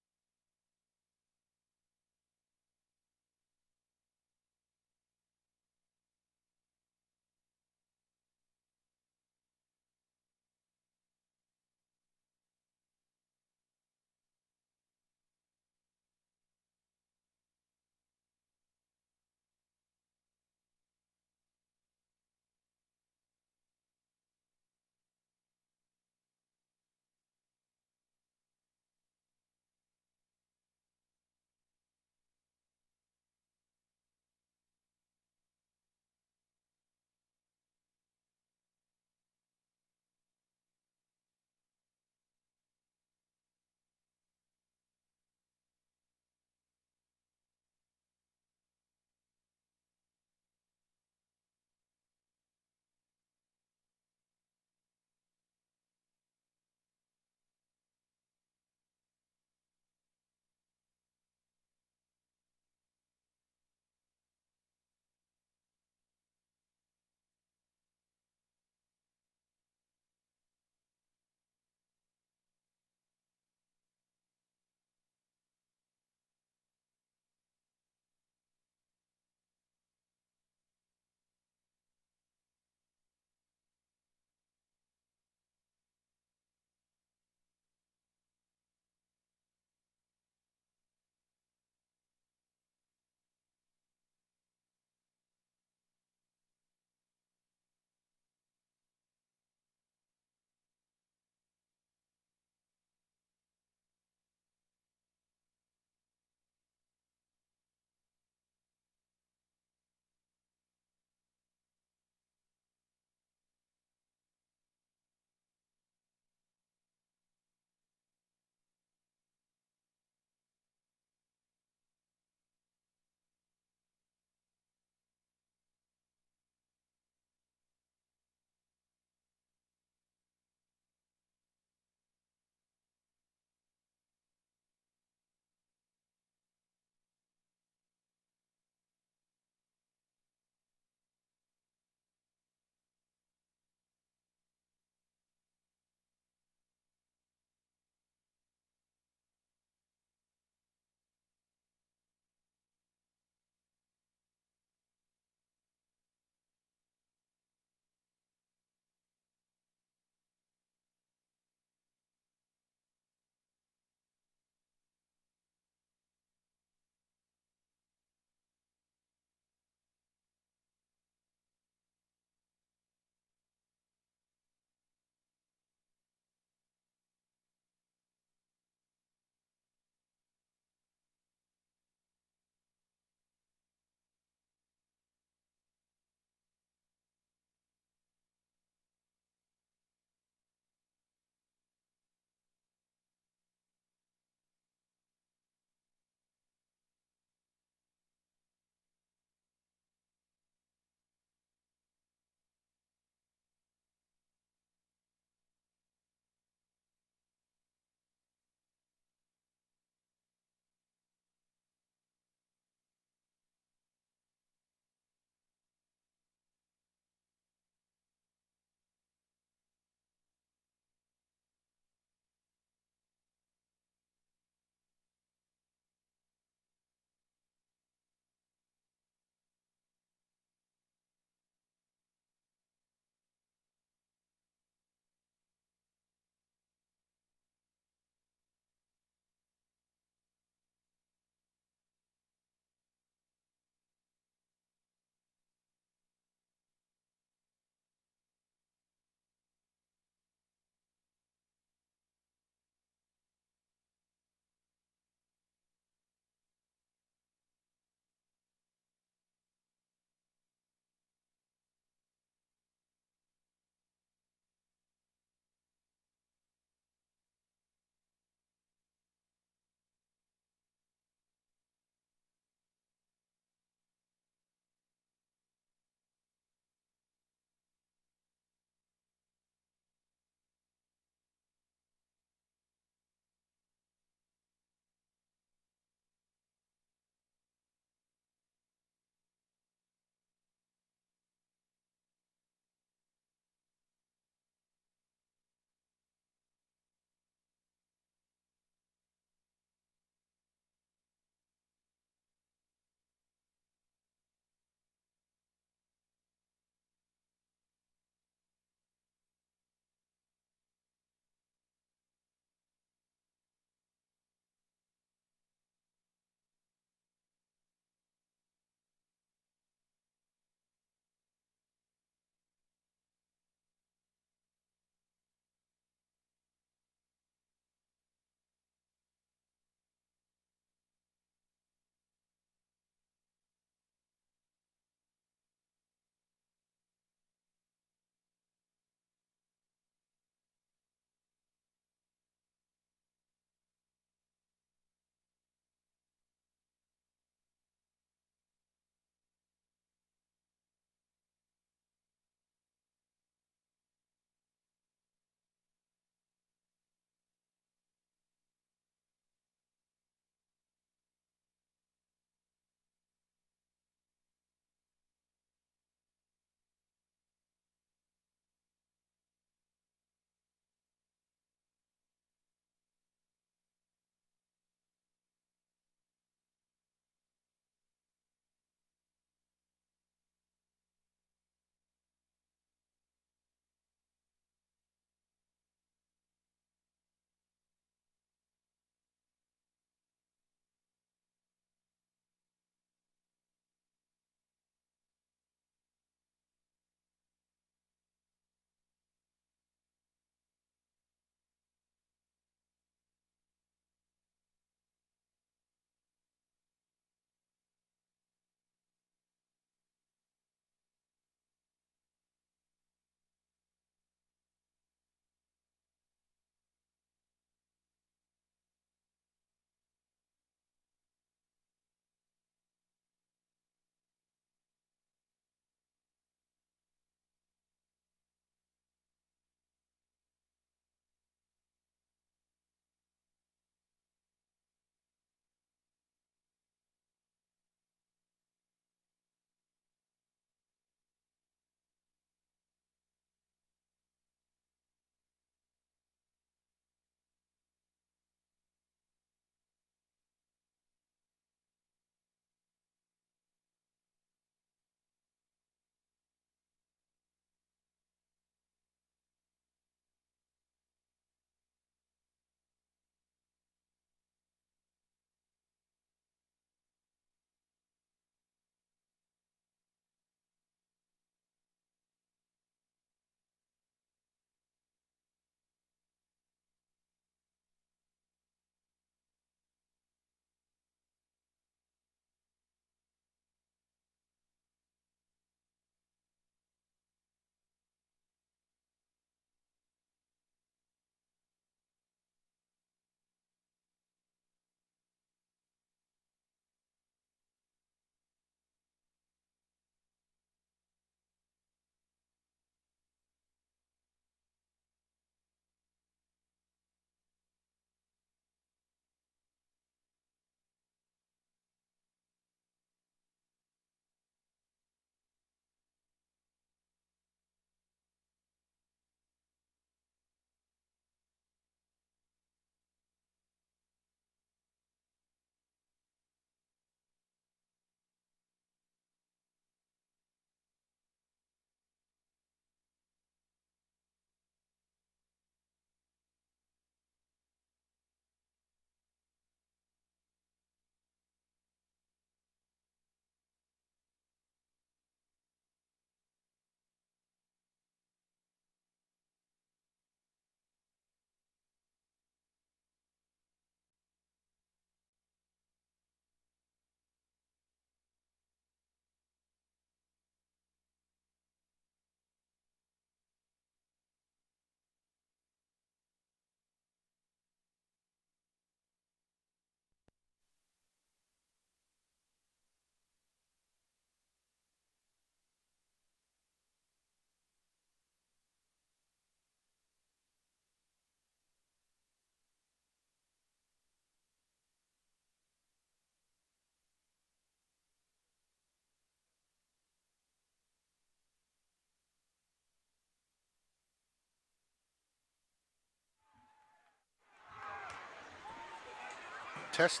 Test.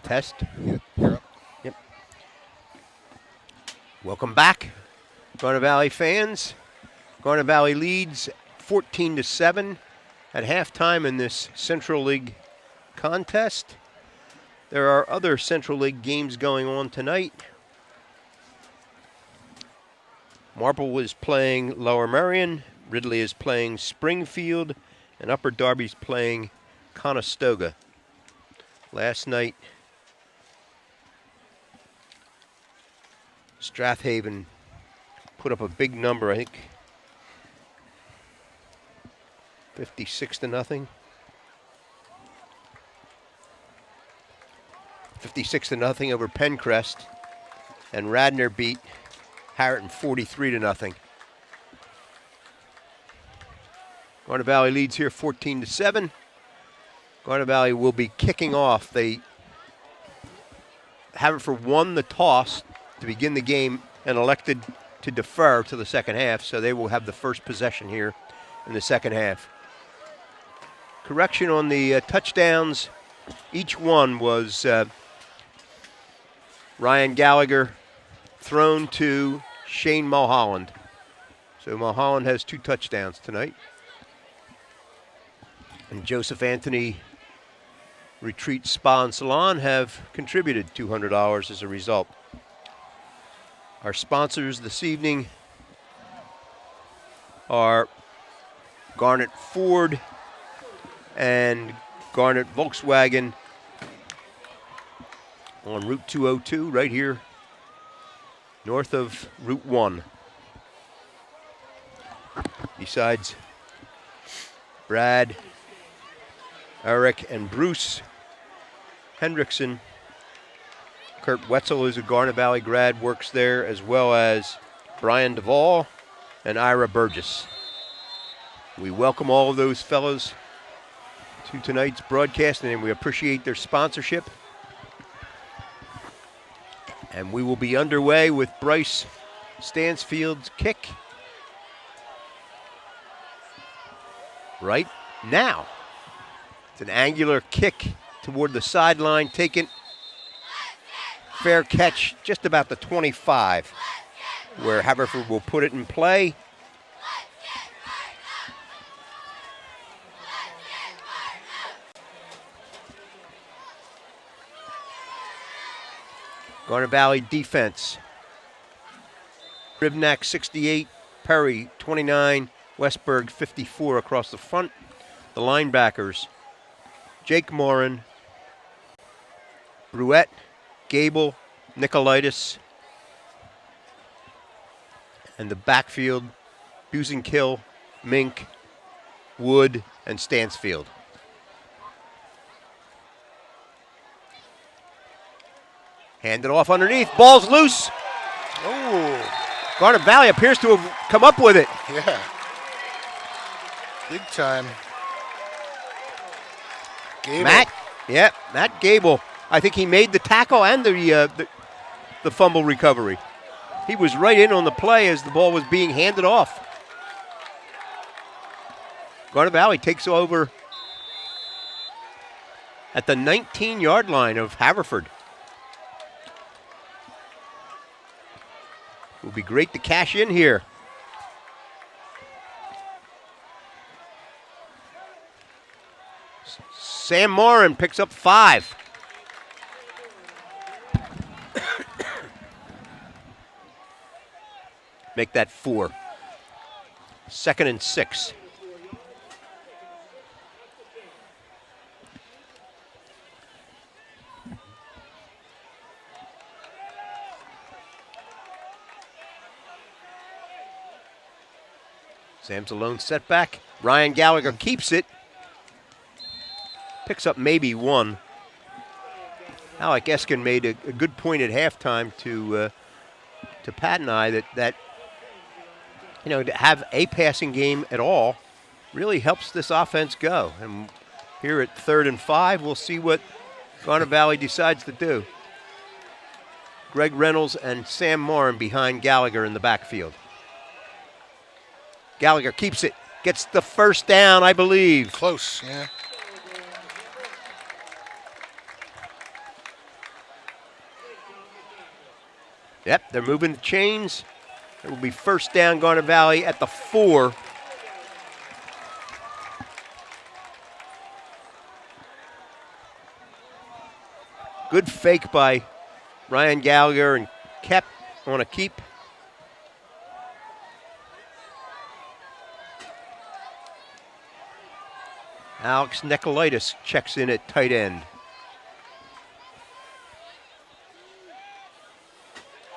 Test. Yep, you're up. Yep. Welcome back, Garnet Valley fans. Garnet Valley leads 14-7 at halftime in this Central League contest. There are other Central League games going on tonight. Marple is playing Lower Merion, Ridley is playing Springfield, and Upper Darby's playing Conestoga. Last night, Strathaven put up a big number, I think 56-0. 56-0 over Pencrest, and Radnor beat Harriton 43-0. Garnet Valley leads here 14-7. Garnet Valley will be kicking off. Haverford won the toss to begin the game and elected to defer to the second half, so they will have the first possession here in the second half. Correction on the touchdowns. Each one was Ryan Gallagher thrown to Shane Mulholland. So Mulholland has 2 touchdowns tonight. And Joseph Anthony Retreat Spa and Salon have contributed $200 as a result. Our sponsors this evening are Garnet Ford and Garnet Volkswagen on Route 202 right here north of Route 1. Besides Brad, Eric, and Bruce Hendrickson, Kurt Wetzel is a Garnet Valley grad, works there, as well as Brian Duvall and Ira Burgess. We welcome all of those fellows to tonight's broadcast, and we appreciate their sponsorship. And we will be underway with Bryce Stansfield's kick right now. It's an angular kick toward the sideline, taken. Fair catch just about the 25, where Haverford will put it in play. Garnet Valley defense. Rivnak 68, Perry 29, Westberg 54 across the front. The linebackers, Jake Morin, Bruette, Gable, Nicolaitis, and the backfield, Busenkill, Mink, Wood, and Stansfield. Handed off underneath, ball's loose. Oh, Garnet Valley appears to have come up with it. Yeah. Big time. Gable. Matt Gable. I think he made the tackle and the fumble recovery. He was right in on the play as the ball was being handed off. Garnet Valley takes over at the 19-yard line of Haverford. It will be great to cash in here. Sam Morin picks up 5. Make that 4. 2nd and 6. Sam's a lone setback. Ryan Gallagher keeps it. Picks up maybe 1. Alec Eskin made a good point at halftime to Pat and I that to have a passing game at all really helps this offense go. And here at 3rd and 5, we'll see what Garnet Valley decides to do. Greg Reynolds and Sam Morin behind Gallagher in the backfield. Gallagher keeps it, gets the first down, I believe. Close, yeah. Yep, they're moving the chains. It will be first down Garnet Valley at the 4. Good fake by Ryan Gallagher and kept on a keep. Alex Nicolaitis checks in at tight end.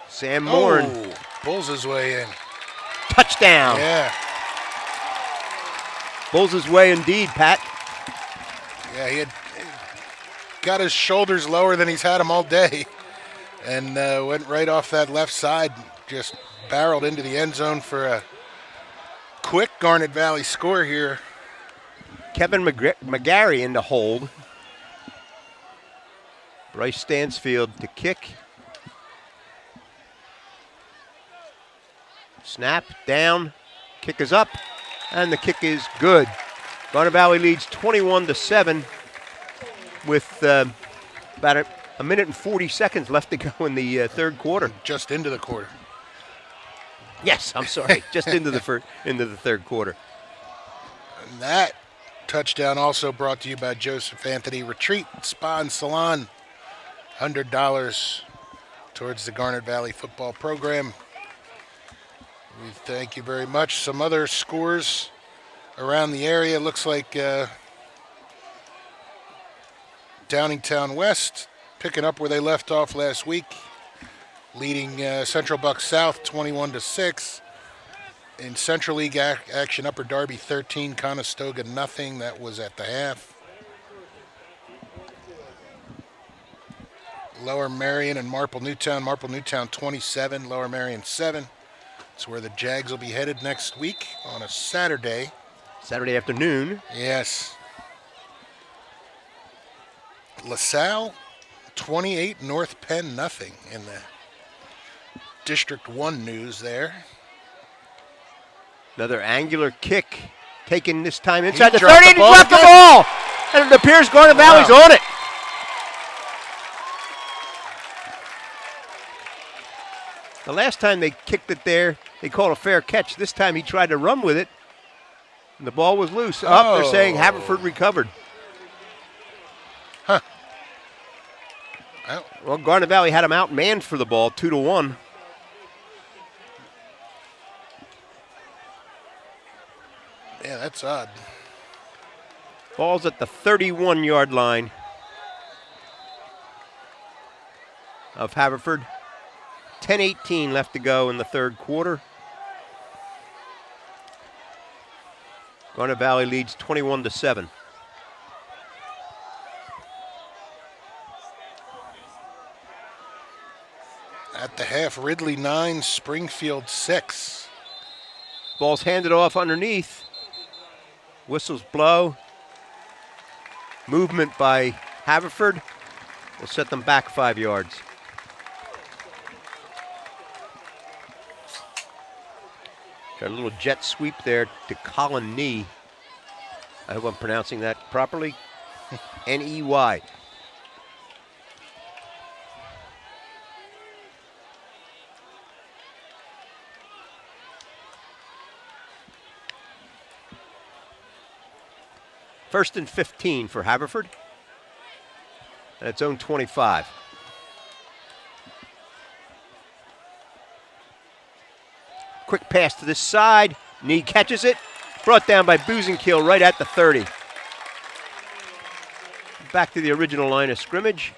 Sam Morin pulls his way in. Touchdown. Yeah. Pulls his way indeed, Pat. Yeah, he had got his shoulders lower than he's had them all day, and went right off that left side, just barreled into the end zone for a quick Garnet Valley score here. Kevin McGarry in the hold. Bryce Stansfield to kick. Snap, down, kick is up, and the kick is good. Garnet Valley leads 21-7 with about a minute and 40 seconds left to go in the third quarter. Just into the quarter. Yes, I'm sorry, just into the third quarter. And that touchdown also brought to you by Joseph Anthony Retreat Spa and Salon. $100 towards the Garnet Valley football program. We thank you very much. Some other scores around the area. Looks like Downingtown West picking up where they left off last week, leading Central Bucks South 21-6. In Central League action, Upper Darby 13, Conestoga nothing. That was at the half. Lower Marion and Marple Newtown. Marple Newtown 27, Lower Marion 7. That's where the Jags will be headed next week on a Saturday. Saturday afternoon. Yes. LaSalle 28, North Penn nothing in the District 1 news there. Another angular kick taken this time inside the 30. dropped the He ball dropped the again. ball. And it appears Garnet Valley's on it. The last time they kicked it there, they called a fair catch. This time he tried to run with it, and the ball was loose. They're saying Haverford recovered. Huh. Well, Garnet Valley had him outmanned for the ball, 2-1. Yeah, that's odd. Ball's at the 31-yard line of Haverford. 10:18 left to go in the third quarter. Garnet Valley leads 21-7. At the half, Ridley 9, Springfield 6. Ball's handed off underneath. Whistles blow. Movement by Haverford will set them back 5 yards. Got a little jet sweep there to Colin Nee. I hope I'm pronouncing that properly. N-E-Y. First and 15 for Haverford. At its own 25. Quick pass to this side. Nee catches it. Brought down by Boozenkill right at the 30. Back to the original line of scrimmage.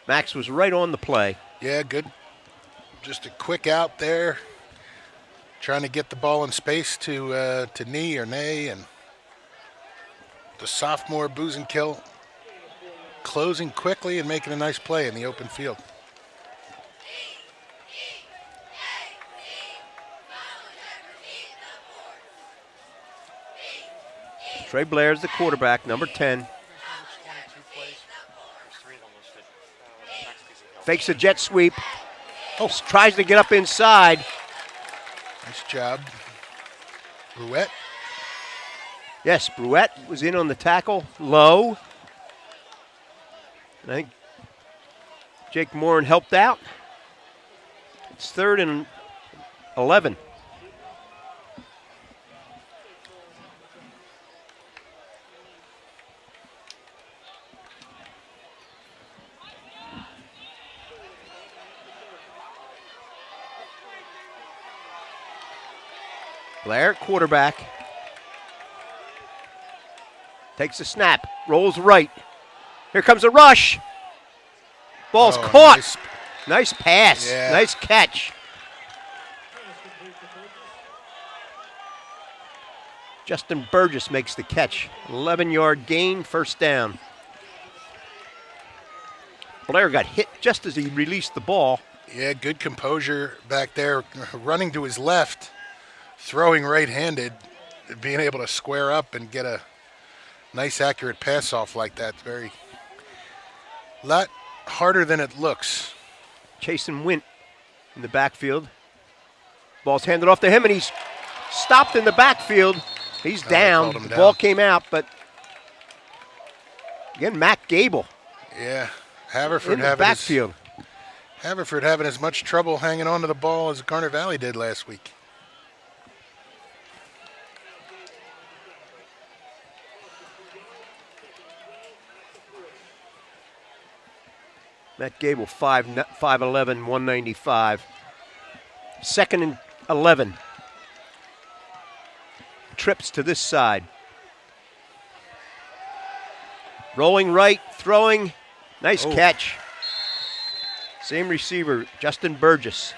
Max was right on the play. Yeah, good. Just a quick out there. Trying to get the ball in space to Nee or Nay, and the sophomore Boozenkill closing quickly and making a nice play in the open field. Trey Blair's the quarterback, number 10. Fakes a jet sweep. Tries to get up inside. Nice job. Brouette. Yes, Brouette was in on the tackle, low. And I think Jake Morin helped out. It's 3rd and 11. Blair, quarterback. Takes a snap, rolls right. Here comes a rush. Ball's caught. Nice pass. Yeah. Nice catch. Justin Burgess makes the catch. 11-yard gain, first down. Blair got hit just as he released the ball. Yeah, good composure back there, running to his left, throwing right-handed, being able to square up and get a nice accurate pass off like that. Very, lot harder than it looks. Chasen Wint in the backfield. Ball's handed off to him, and he's stopped in the backfield. He's down. The ball came out, but again, Matt Gable. Yeah, Haverford in the backfield. Haverford having as much trouble hanging on to the ball as Garnet Valley did last week. Matt Gable, 5'11", 195. 2nd and 11. Trips to this side. Rolling right, throwing. Nice catch. Same receiver, Justin Burgess.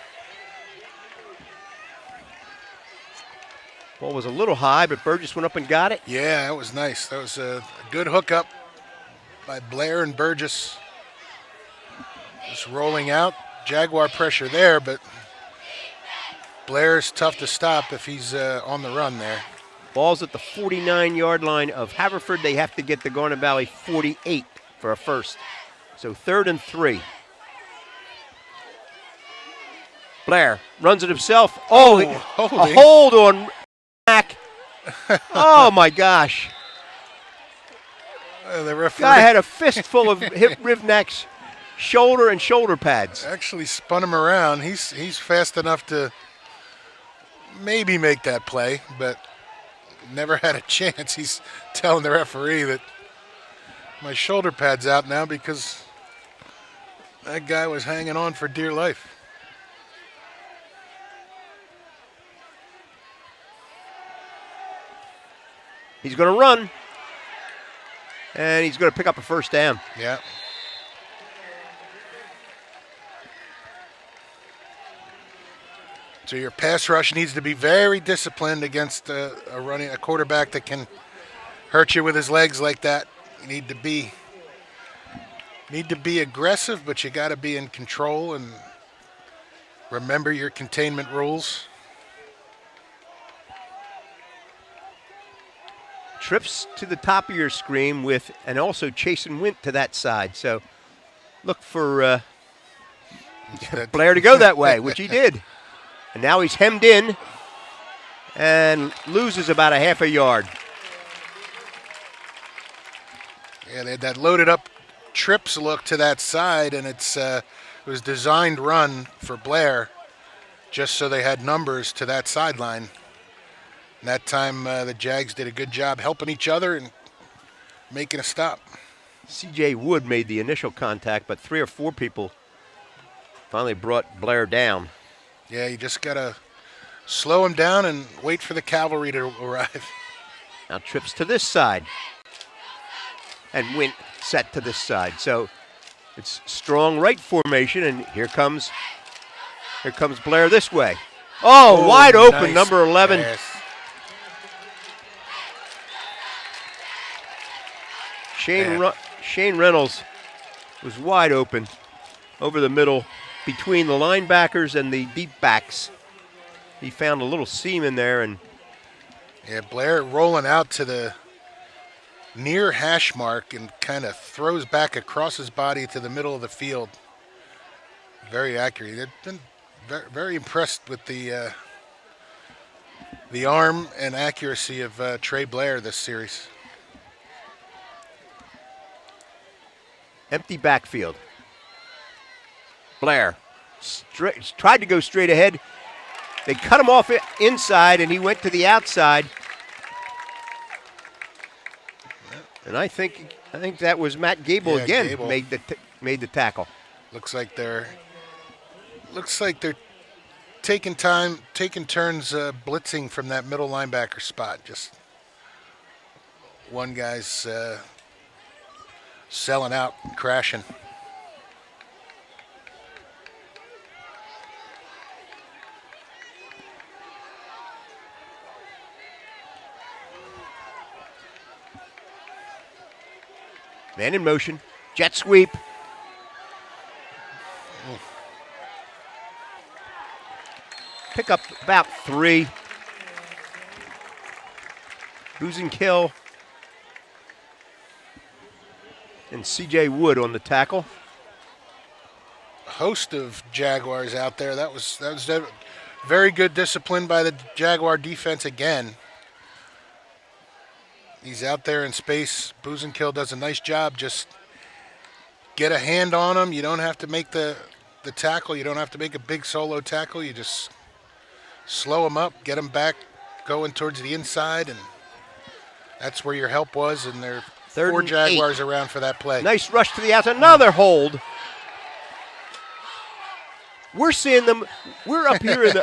Ball was a little high, but Burgess went up and got it. Yeah, that was nice. That was a good hookup by Blair and Burgess. Just rolling out. Jaguar pressure there, but Blair's tough to stop if he's on the run there. Ball's at the 49-yard line of Haverford. They have to get the Garnet Valley 48 for a first. So 3rd and 3. Blair runs it himself. Oh, a hold on Mac. Oh, my gosh. The referee Guy had a fistful of Rivnak's shoulder and shoulder pads. actually spun him around. He's fast enough to maybe make that play, but never had a chance. He's telling the referee that my shoulder pad's out now because that guy was hanging on for dear life. He's going to run, and he's going to pick up a first down. Yeah. So your pass rush needs to be very disciplined against a quarterback that can hurt you with his legs like that. You need to be aggressive, but you got to be in control and remember your containment rules. Trips to the top of your screen with, and also Chasen Wint to that side. So look for Blair to go that way, which he did. And now he's hemmed in and loses about a half a yard. Yeah, they had that loaded up trips look to that side, and it was designed run for Blair just so they had numbers to that sideline. And that time the Jags did a good job helping each other and making a stop. C.J. Wood made the initial contact, but 3 or 4 people finally brought Blair down. Yeah, you just got to slow him down and wait for the cavalry to arrive. Now trips to this side. And Wint set to this side. So it's strong right formation, and here comes Blair this way. Oh, wide open, nice number 11. pass. Shane Reynolds was wide open over the middle between the linebackers and the deep backs. He found a little seam in there, and yeah, Blair rolling out to the near hash mark and kind of throws back across his body to the middle of the field. Very accurate. They've been very impressed with the arm and accuracy of Trey Blair this series. empty backfield. Blair tried to go straight ahead. They cut him off inside, and he went to the outside. And I think that was Matt Gable again. Gable Made the tackle. Looks like they're taking turns blitzing from that middle linebacker spot. Just one guy's selling out, crashing. Man in motion. Jet sweep. Pick up about 3. Kill. And C.J. Wood on the tackle. A host of Jaguars out there. That was very good discipline by the Jaguar defense again. He's out there in space. Kill does a nice job. Just get a hand on him. You don't have to make the tackle. You don't have to make a big solo tackle. You just slow him up, get him back going towards the inside, and that's where your help was. And there are 4 Jaguars around for that play. Nice rush to the outside. Another hold. We're seeing them. We're up here in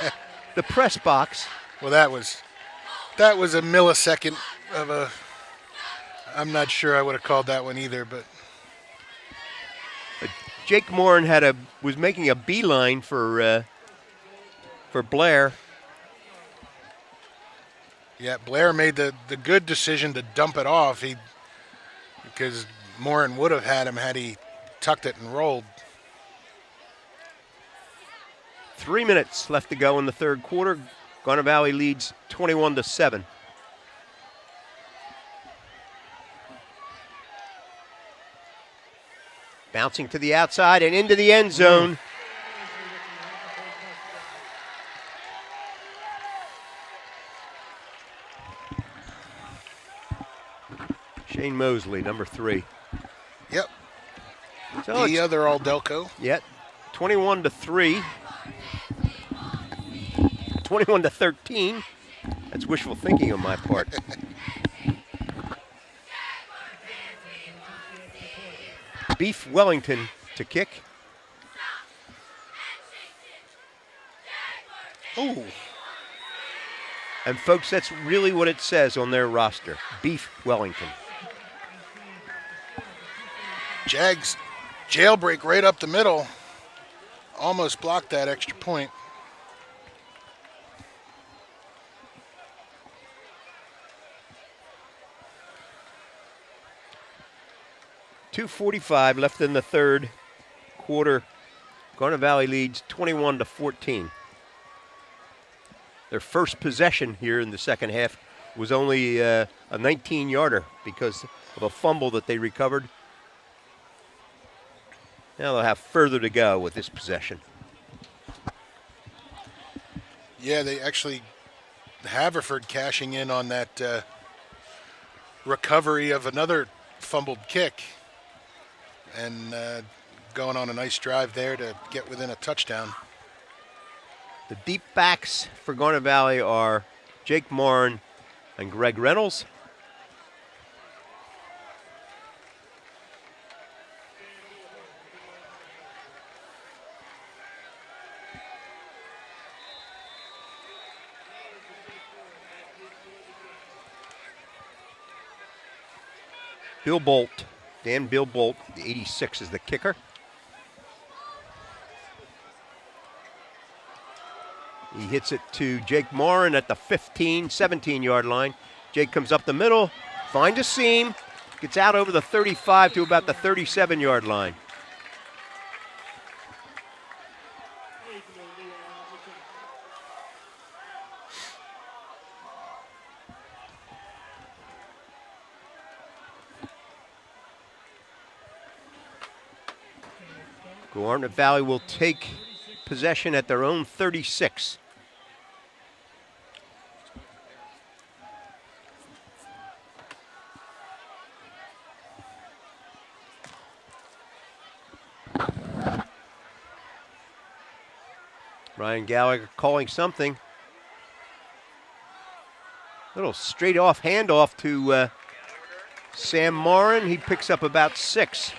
the press box. Well, that was a millisecond of a. I'm not sure I would have called that one either, but Jake Morin was making a beeline for Blair. Yeah, Blair made the good decision to dump it off. Because Morin would have had him had he tucked it and rolled. 3 minutes left to go in the third quarter. Garnet Valley leads 21-7. Bouncing to the outside and into the end zone. Shane Mosley, number 3. Yep. So the other Aldelco. Yep. 21-3. 21-13. That's wishful thinking on my part. Beef Wellington to kick. Ooh. And folks, that's really what it says on their roster. Beef Wellington. Jags jailbreak right up the middle. Almost blocked that extra point. .245 left in the third quarter. Garnet Valley leads 21-14. Their first possession here in the second half was only a 19-yarder because of a fumble that they recovered. Now they'll have further to go with this possession. Yeah, they actually, Haverford cashing in on that recovery of another fumbled kick and going on a nice drive there to get within a touchdown. The deep backs for Garnet Valley are Jake Morin and Greg Reynolds. Bill Bolt, Bill Bolt, the 86 is the kicker. He hits it to Jake Morin at the 17-yard line. Jake comes up the middle, finds a seam, gets out over the 35 to about the 37-yard line. Garnet Valley will take possession at their own 36. Ryan Gallagher calling something. Little straight off handoff to Sam Morin. He picks up about 6.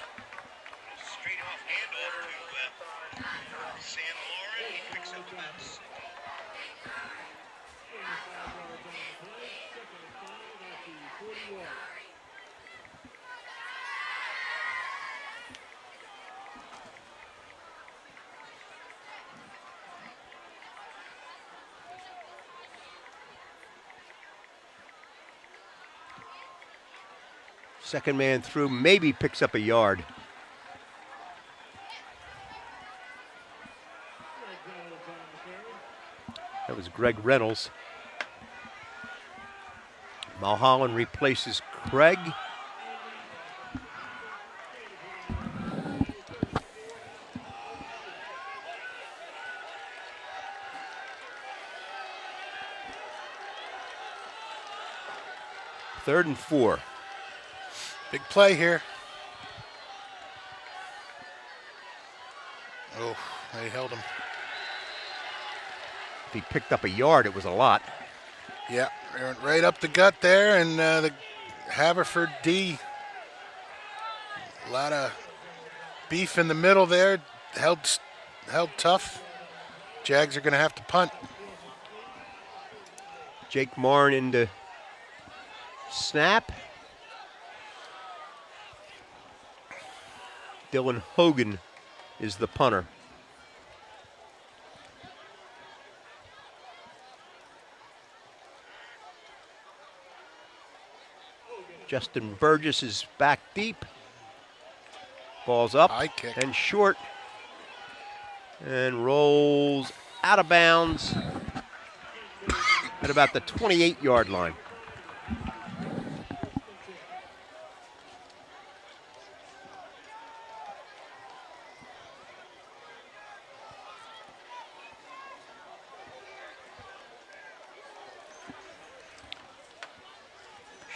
Second man through, maybe picks up a yard. That was Greg Reynolds. Mulholland replaces Craig. Third and 4. Big play here. Oh, they held him. If he picked up a yard, it was a lot. Yeah, they went right up the gut there, and the Haverford D. A lot of beef in the middle there. Held tough. Jags are going to have to punt. Jake Marn into snap. Dylan Hogan is the punter. Justin Burgess is back deep. Ball's up High kick. and short. And rolls out of bounds at about the 28-yard line.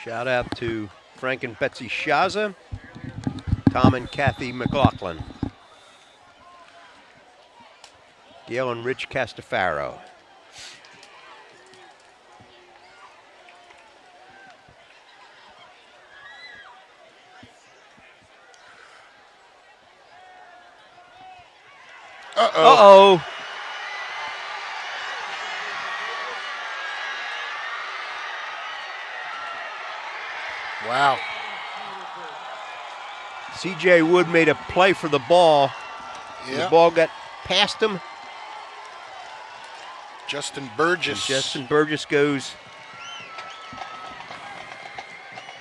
Shout out to Frank and Betsy Shaza, Tom and Kathy McLaughlin, Gail and Rich Castafaro. Uh-oh. Wow. C.J. Wood made a play for the ball. Yeah. The ball got past him. Justin Burgess. And Justin Burgess goes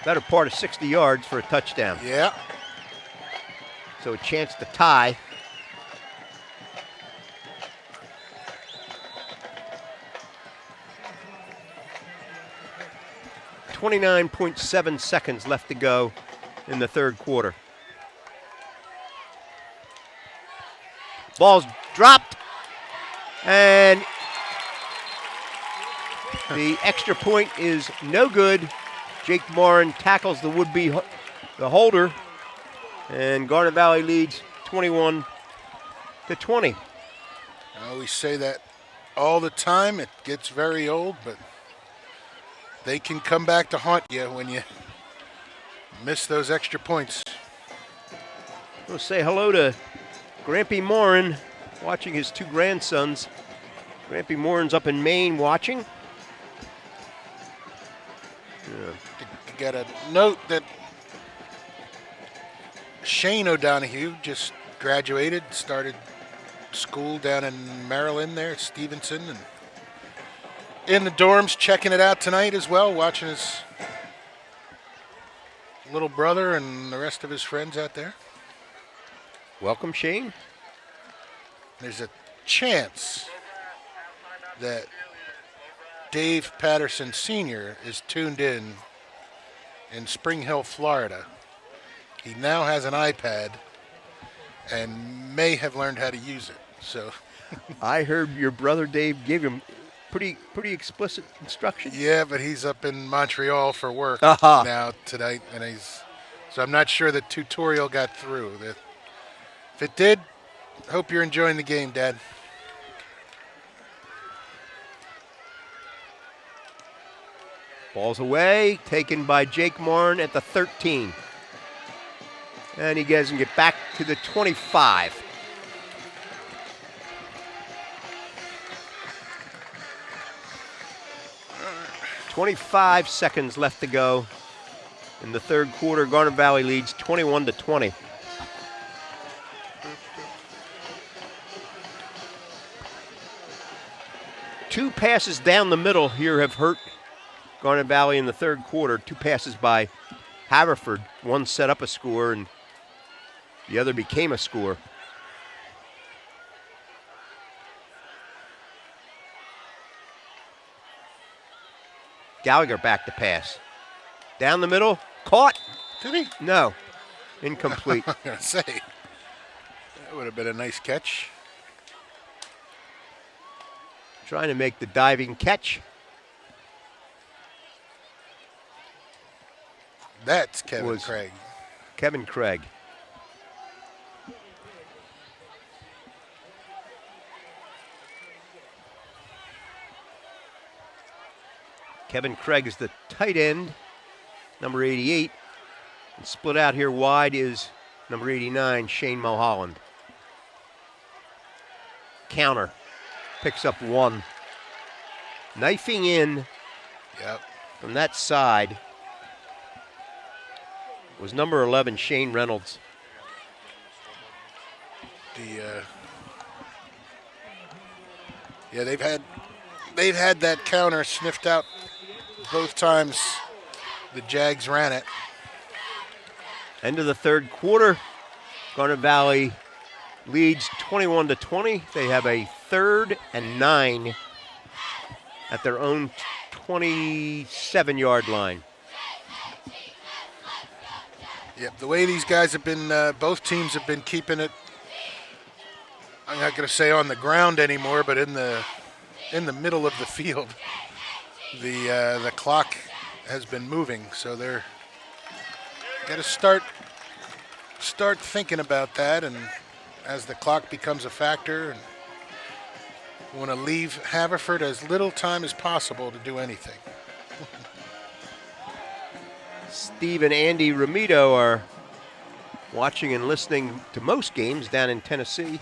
better part of 60 yards for a touchdown. Yeah. So a chance to tie. .7 seconds left to go in the third quarter. Ball's dropped, and the extra point is no good. Jake Morin tackles the would-be the holder, and Garnet Valley leads 21-20. I always say that all the time. It gets very old, but they can come back to haunt you when you miss those extra points. We'll say hello to Grampy Morin, watching his 2 grandsons. Grampy Morin's up in Maine watching. Got a note that Shane O'Donohue just graduated, started school down in Maryland there at Stevenson, and in the dorms checking it out tonight as well, watching his little brother and the rest of his friends out there. Welcome, Shane. There's a chance that Dave Patterson Sr. is tuned in Spring Hill, Florida. He now has an iPad and may have learned how to use it. So I heard your brother Dave gave him pretty explicit instructions. yeah, but he's up in Montreal for work now tonight, and so I'm not sure the tutorial got through. If it did, hope you're enjoying the game, Dad. Ball's away, taken by Jake Martin at the 13. And he doesn't get back to the 25. "25 seconds left to go in the third quarter. Garnet Valley leads 21-20. Two passes down the middle here have hurt Garnet Valley in the third quarter. Two passes by Haverford. One set up a score and the other became a score. Gallagher back to pass. Down the middle, caught. Did he? No, incomplete. I was going to say, that would have been a nice catch. Trying to make the diving catch. That's Kevin Craig. Kevin Craig. Kevin Craig is the tight end, number 88. And split out here wide is number 89, Shane Mulholland. Counter. Picks up one. Knifing in from that side was number 11, Shane Reynolds. They've had that counter sniffed out both times the Jags ran it. End of the third quarter. Garnet Valley leads 21-20. They have a 3rd and 9 at their own 27-yard line. Yep, the way these guys have been, both teams have been keeping it, I'm not going to say on the ground anymore, but in the middle of the field. The clock has been moving, so they're got to start thinking about that, and as the clock becomes a factor, and want to leave Haverford as little time as possible to do anything. Steve and Andy Ramito are watching and listening to most games down in Tennessee.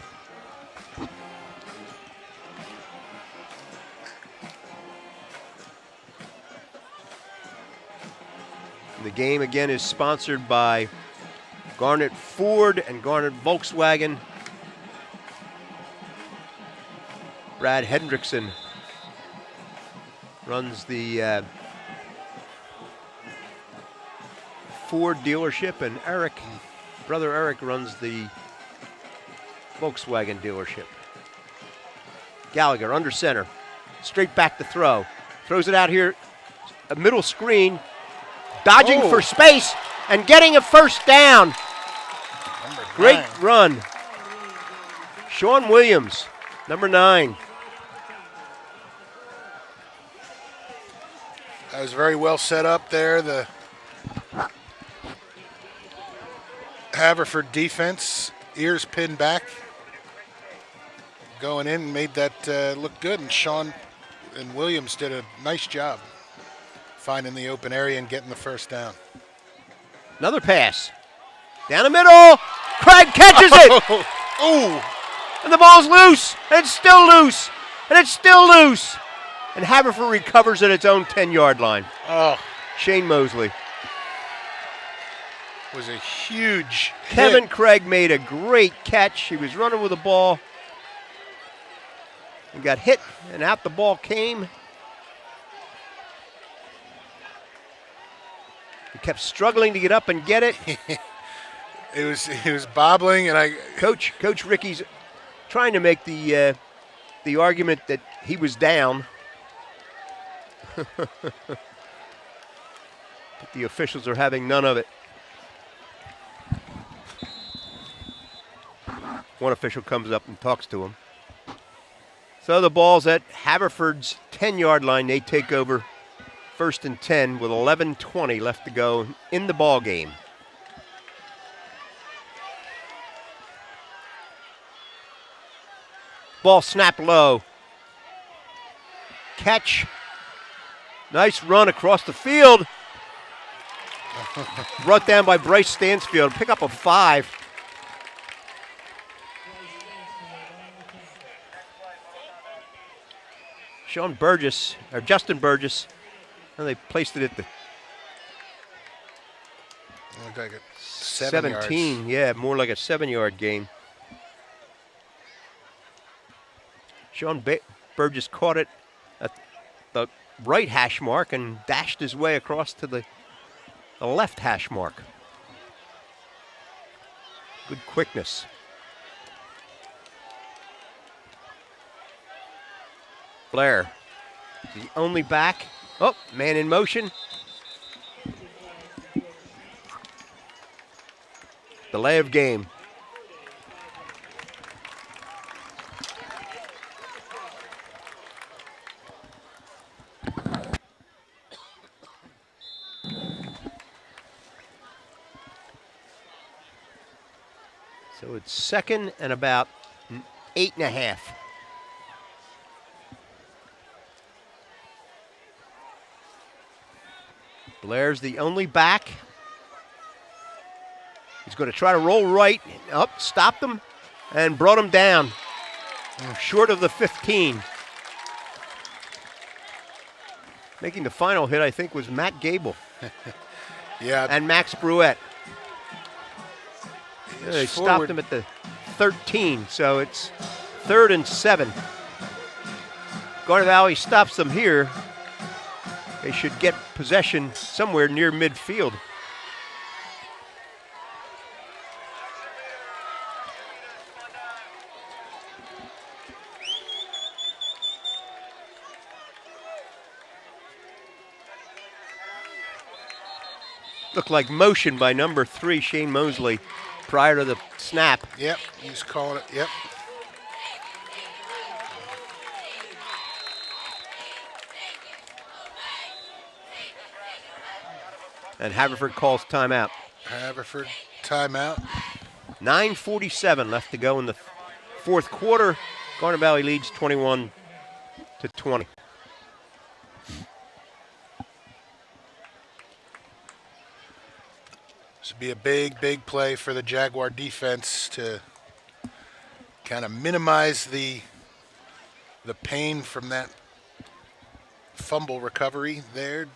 The game again is sponsored by Garnet Ford and Garnet Volkswagen. Brad Hendrickson runs the Ford dealership, and brother Eric runs the Volkswagen dealership. Gallagher under center, straight back to throw. Throws it out here, a middle screen, dodging for space and getting a first down. Great run. Sean Williams, number 9. That was very well set up there. The Haverford defense, ears pinned back, going in and made that look good. And Sean and Williams did a nice job finding the open area and getting the first down. Another pass. Down the middle. Craig catches it. Ooh. And the ball's loose. And it's still loose. And it's still loose. And Haverford recovers at its own 10-yard line. Oh. Shane Mosley. Was a huge Kevin hit. Craig made a great catch. He was running with the ball. And got hit, and out the ball came. He kept struggling to get up and get it. It was bobbling, and Coach Ricky's trying to make the argument that he was down. But the officials are having none of it. One official comes up and talks to him. So the ball's at Haverford's 10-yard line. They take over 1st and 10 with 11:20 left to go in the ball game. Ball snapped low. Catch Nice run across the field. Brought down by Bryce Stansfield. Pick up a 5. Sean Burgess, or Justin Burgess. And they placed it at the Looked like it. 17. Yards. Yeah, more like a 7-yard gain. Sean Burgess caught it at the right hash mark and dashed his way across to the left hash mark. Good quickness. Blair, the only back. Oh, man in motion. Delay of game. So it's second and about 8.5. Blair's the only back. He's going to try to roll right. Up, stopped him, and brought him down. Short of the 15. Making the final hit, I think, was Matt Gable. Yeah. And Max Bruette. They stopped him at the 13, so it's 3rd and 7. Garnet Valley stops them here. They should get possession somewhere near midfield. Looked like motion by number 3, Shane Mosley, prior to the snap. Yep, he's calling it. Yep. And Haverford calls timeout. Haverford timeout. 9:47 left to go in the fourth quarter. Garnet Valley leads 21-20. This would be a big play for the Jaguar defense to kind of minimize the pain from that fumble recovery there.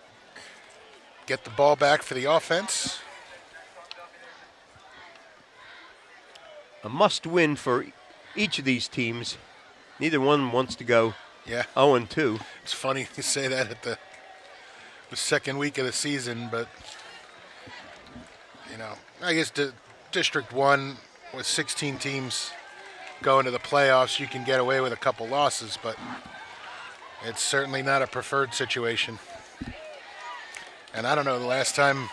Get the ball back for the offense. A must-win for each of these teams. Neither one wants to go 0-2. It's funny you say that at the second week of the season, but you know, I guess District 1 with 16 teams going to the playoffs, you can get away with a couple losses, but it's certainly not a preferred situation. And I don't know the last time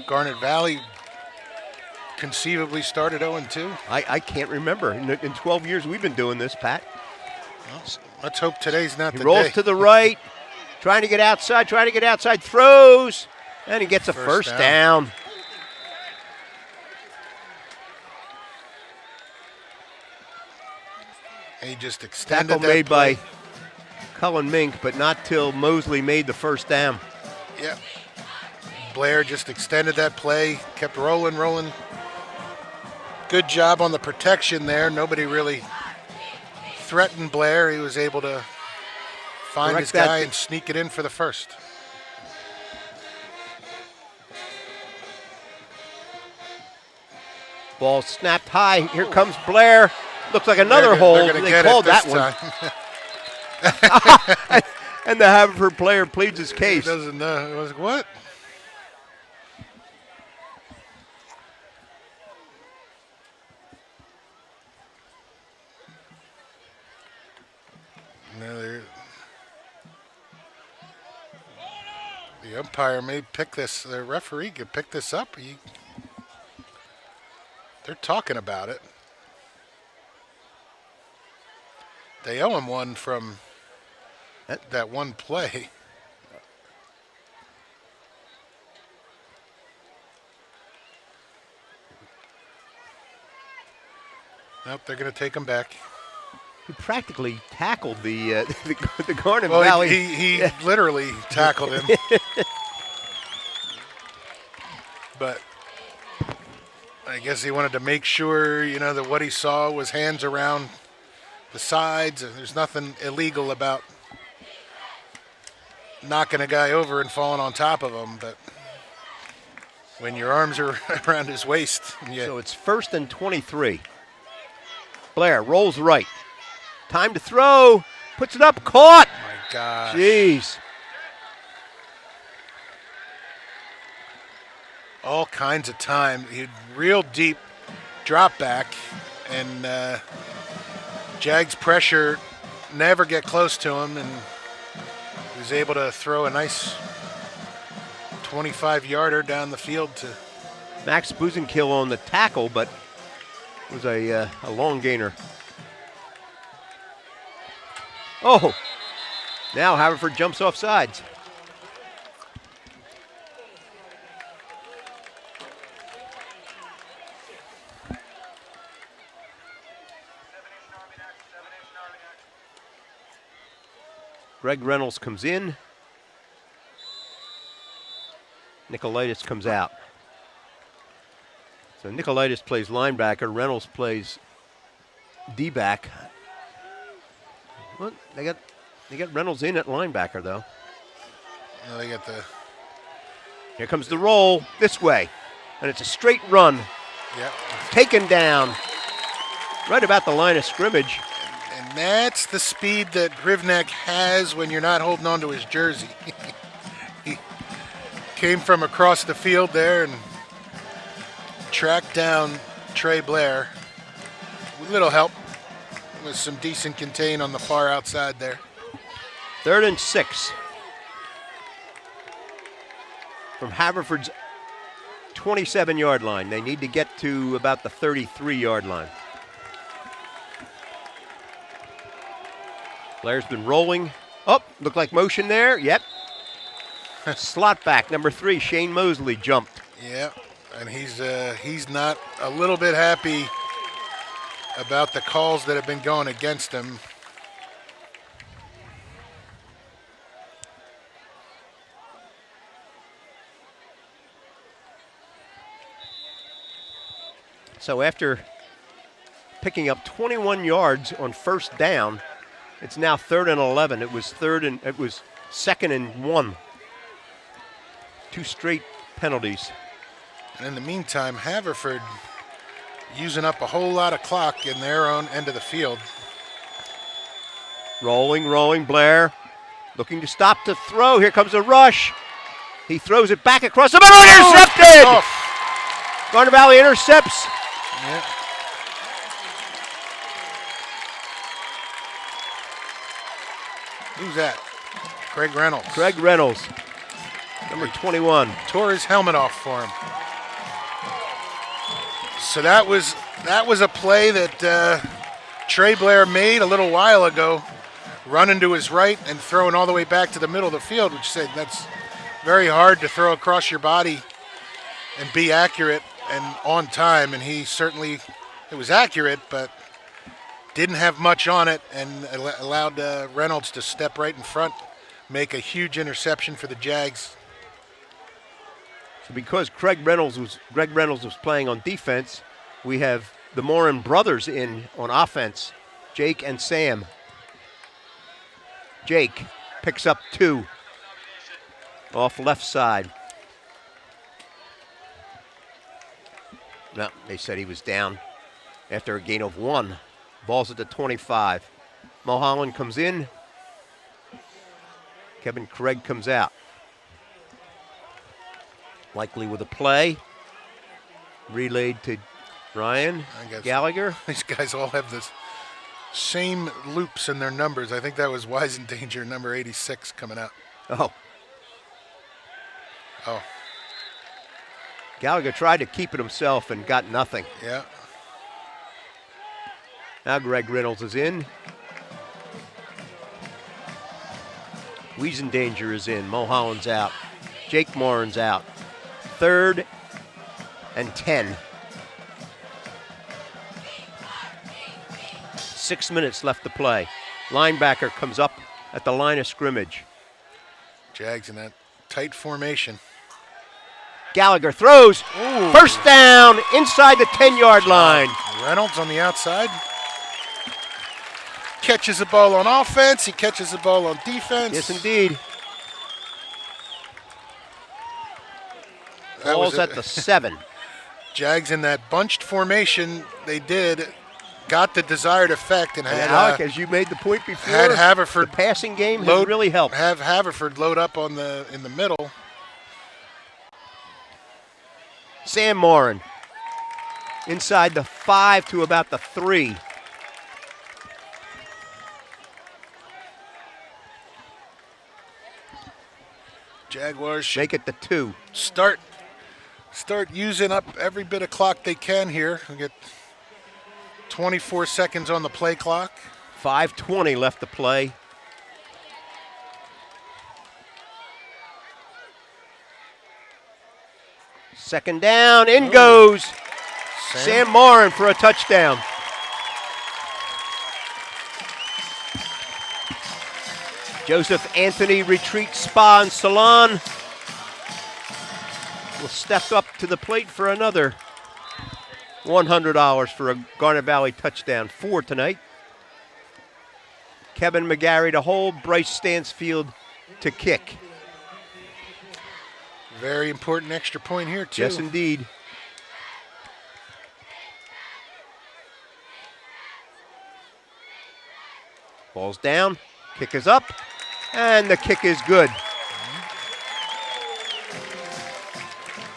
Garnet Valley conceivably started 0-2. I can't remember. In 12 years we've been doing this, Pat. Well, let's hope today's not the day. He rolls to the right, trying to get outside, throws, and he gets a first down. And he just extended Tackle that made play. by Cullen Mink, but not till Mosley made the first down. Yeah. Blair just extended that play, kept rolling. Good job on the protection there. Nobody really threatened Blair. He was able to find his guy and sneak it in for the first. Ball snapped high. Here comes Blair. Looks like another hold. They called that one. And the Haverford player pleads his case. He doesn't know. It was what? No, the umpire may pick this. The referee could pick this up. They're talking about it. They owe him one from that one play. Nope, they're going to take him back. He practically tackled the Garnet Well, Valley. he literally tackled him. But I guess he wanted to make sure, that what he saw was hands around the sides. There's nothing illegal about knocking a guy over and falling on top of him, but when your arms are around his waist. So it's 1st and 23. Blair rolls right. Time to throw. Puts it up. Caught. Oh my gosh. Jeez. All kinds of time. He had real deep drop back, and Jags pressure never get close to him, and he was able to throw a nice 25-yarder down the field to Max Buzenkill on the tackle, but it was a long gainer. Oh, now Haverford jumps off sides. Greg Reynolds comes in. Nicolaitis comes out. So Nicolaitis plays linebacker. Reynolds plays D-back. Well, they got Reynolds in at linebacker though. they get the Here comes the roll this way, and it's a straight run. Taken down right about the line of scrimmage. and that's the speed that Rivnak has when you're not holding on to his jersey. He came from across the field there and tracked down Trey Blair with little help. With some decent contain on the far outside there. 3rd and 6 from Haverford's 27-yard line. They need to get to about the 33-yard line. Blair's been rolling. Oh, looked like motion there. Yep. Slot back, number 3, Shane Mosley jumped. Yeah, and he's not a little bit happy about the calls that have been going against him. So after picking up 21 yards on 1st down, it's now 3rd and 11. It was 2nd and 1. 2 straight penalties. And in the meantime, Haverford using up a whole lot of clock in their own end of the field. Rolling, Blair looking to stop to throw. Here comes a rush. He throws it back across the middle. Intercepted! Oh. Garnet Valley intercepts. Yeah. Who's that? Craig Reynolds. Greg Reynolds, number 21. Tore his helmet off for him. So that was a play that Trey Blair made a little while ago, running to his right and throwing all the way back to the middle of the field, which said that's very hard to throw across your body and be accurate and on time. And it was accurate, but didn't have much on it, and allowed Reynolds to step right in front, make a huge interception for the Jags. So because Greg Reynolds was playing on defense, we have the Morin brothers in on offense, Jake and Sam. Jake picks up 2 off left side. No, they said he was down after a gain of 1. Ball's at the 25. Mulholland comes in. Kevin Craig comes out. Likely with a play. Relayed to Ryan Gallagher. These guys all have this same loops in their numbers. I think that was Weisendanger, number 86, coming out. Oh. Oh. Gallagher tried to keep it himself and got nothing. Yeah. Now Greg Reynolds is in. Weisendanger is in. Mulholland's out. Jake Morin's out. 3rd and 10. 6 minutes left to play. Linebacker comes up at the line of scrimmage. Jags in that tight formation. Gallagher throws. Ooh. First down inside the 10-yard line. Reynolds on the outside. Catches the ball on offense. He catches the ball on defense. Yes, indeed. That was Ball's at the 7. Jags in that bunched formation, they got the desired effect and had Alec, as you made the point before, had Haverford the passing game has really helped. Have Haverford load up in the middle. Sam Morin inside the 5 to about the 3. Jaguars Make it the 2. start using up every bit of clock they can here. We get 24 seconds on the play clock. 5:20 left to play. Second down, in goes Sam Morin for a touchdown. Joseph Anthony retreat spa and salon will step up to the plate for another $100 for a Garnet Valley touchdown. 4 tonight. Kevin McGarry to hold, Bryce Stansfield to kick. Very important extra point here, too. Yes, indeed. Ball's down, kick is up, and the kick is good.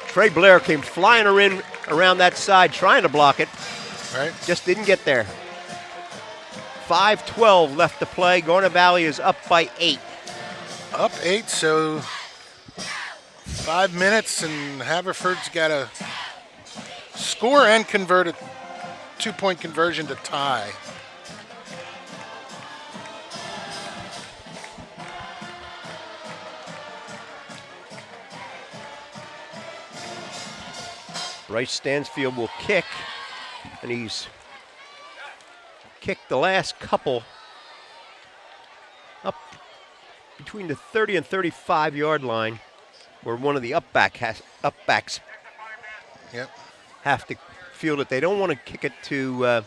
Trey Blair came flying around that side trying to block it. Right. Just didn't get there. 5:12 left to play. Garnet Valley is up by 8. Up 8, so 5 minutes, and Haverford's got to score and convert a 2-point conversion to tie. Bryce Stansfield will kick, and he's kicked the last couple up between the 30 and 35-yard line, where one of the upbacks Yep. have to field it. They don't want to kick it to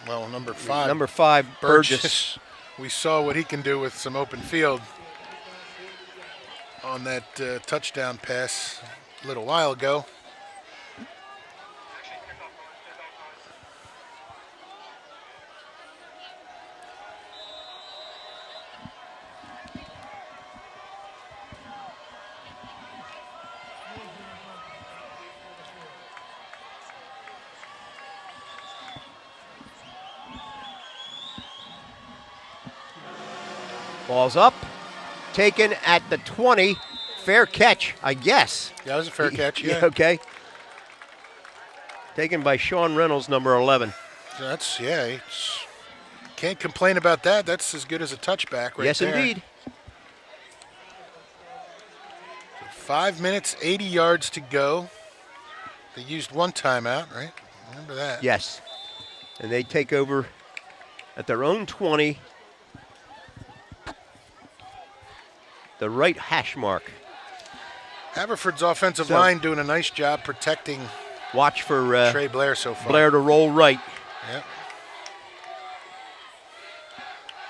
Well, number 5. number 5, Burgess. We saw what he can do with some open field on that touchdown pass a little while ago. Ball's up, taken at the 20. Fair catch, I guess. Yeah, that was a fair catch, yeah. Okay. Taken by Sean Reynolds, number 11. That's, can't complain about that. That's as good as a touchback right Yes, there. indeed. 5 minutes, 80 yards to go. They used one timeout, right? Remember that. Yes. And they take over at their own 20. The right hash mark. Haverford's offensive So- line doing a nice job protecting Watch for Trey Blair so far. Blair to roll right. Yep.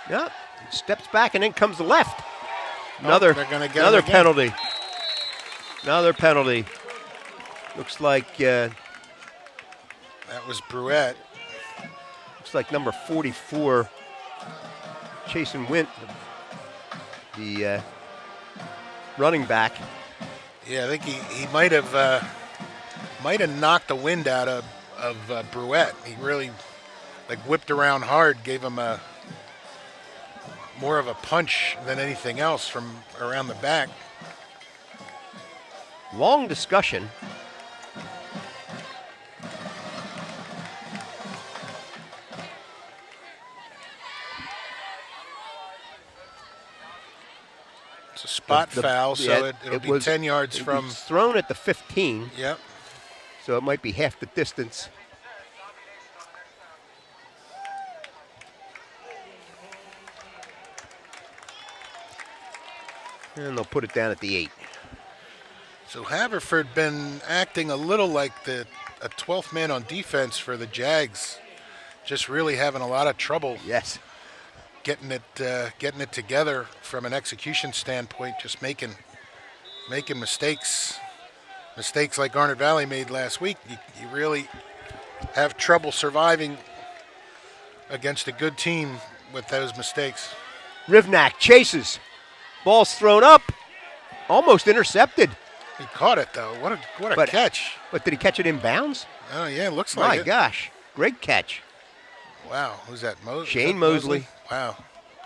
Yep. Steps back and in comes the left. Another they're gonna get another him again. penalty. Another penalty. Looks like That was Bruette. number 44, Chasen Wint, the running back. Yeah, I think he might have knocked the wind out of Bruette. He really whipped around hard, gave him more of a punch than anything else from around the back. Long discussion. It's a spot foul, so it'll be was 10 yards it from. was thrown at the 15, Yep. so it might be half the distance. And they'll put it down at the 8. So Haverford been acting a little like a 12th man on defense for the Jags. Just really having a lot of trouble Yes. getting it together from an execution standpoint, just making mistakes like Garnet Valley made last week. You really have trouble surviving against a good team with those mistakes. Rivnak chases. Ball's thrown up. Almost intercepted. He caught it though. What a catch! But did he catch it in bounds? Oh yeah, looks like My it. gosh. Great catch. Wow, who's that? Shane Mosley. Wow,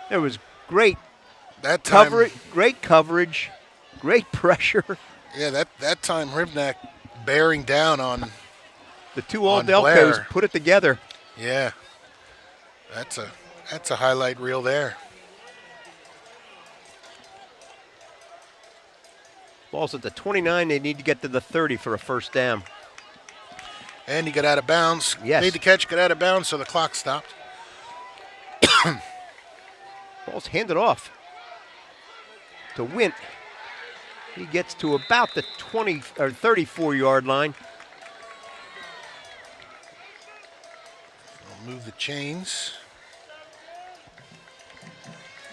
There was great that time. great coverage, great pressure. Yeah, that time Rivnak bearing down on. The two All On Delcos Blair. put it together. Yeah, that's a highlight reel there. Ball's at the 29. They need to get to the 30 for a first down. And he got out of bounds. Yes. Made the catch, got out of bounds, so the clock stopped. Ball's handed off to Wint. He gets to about the 20 or 34-yard line. We'll move the chains.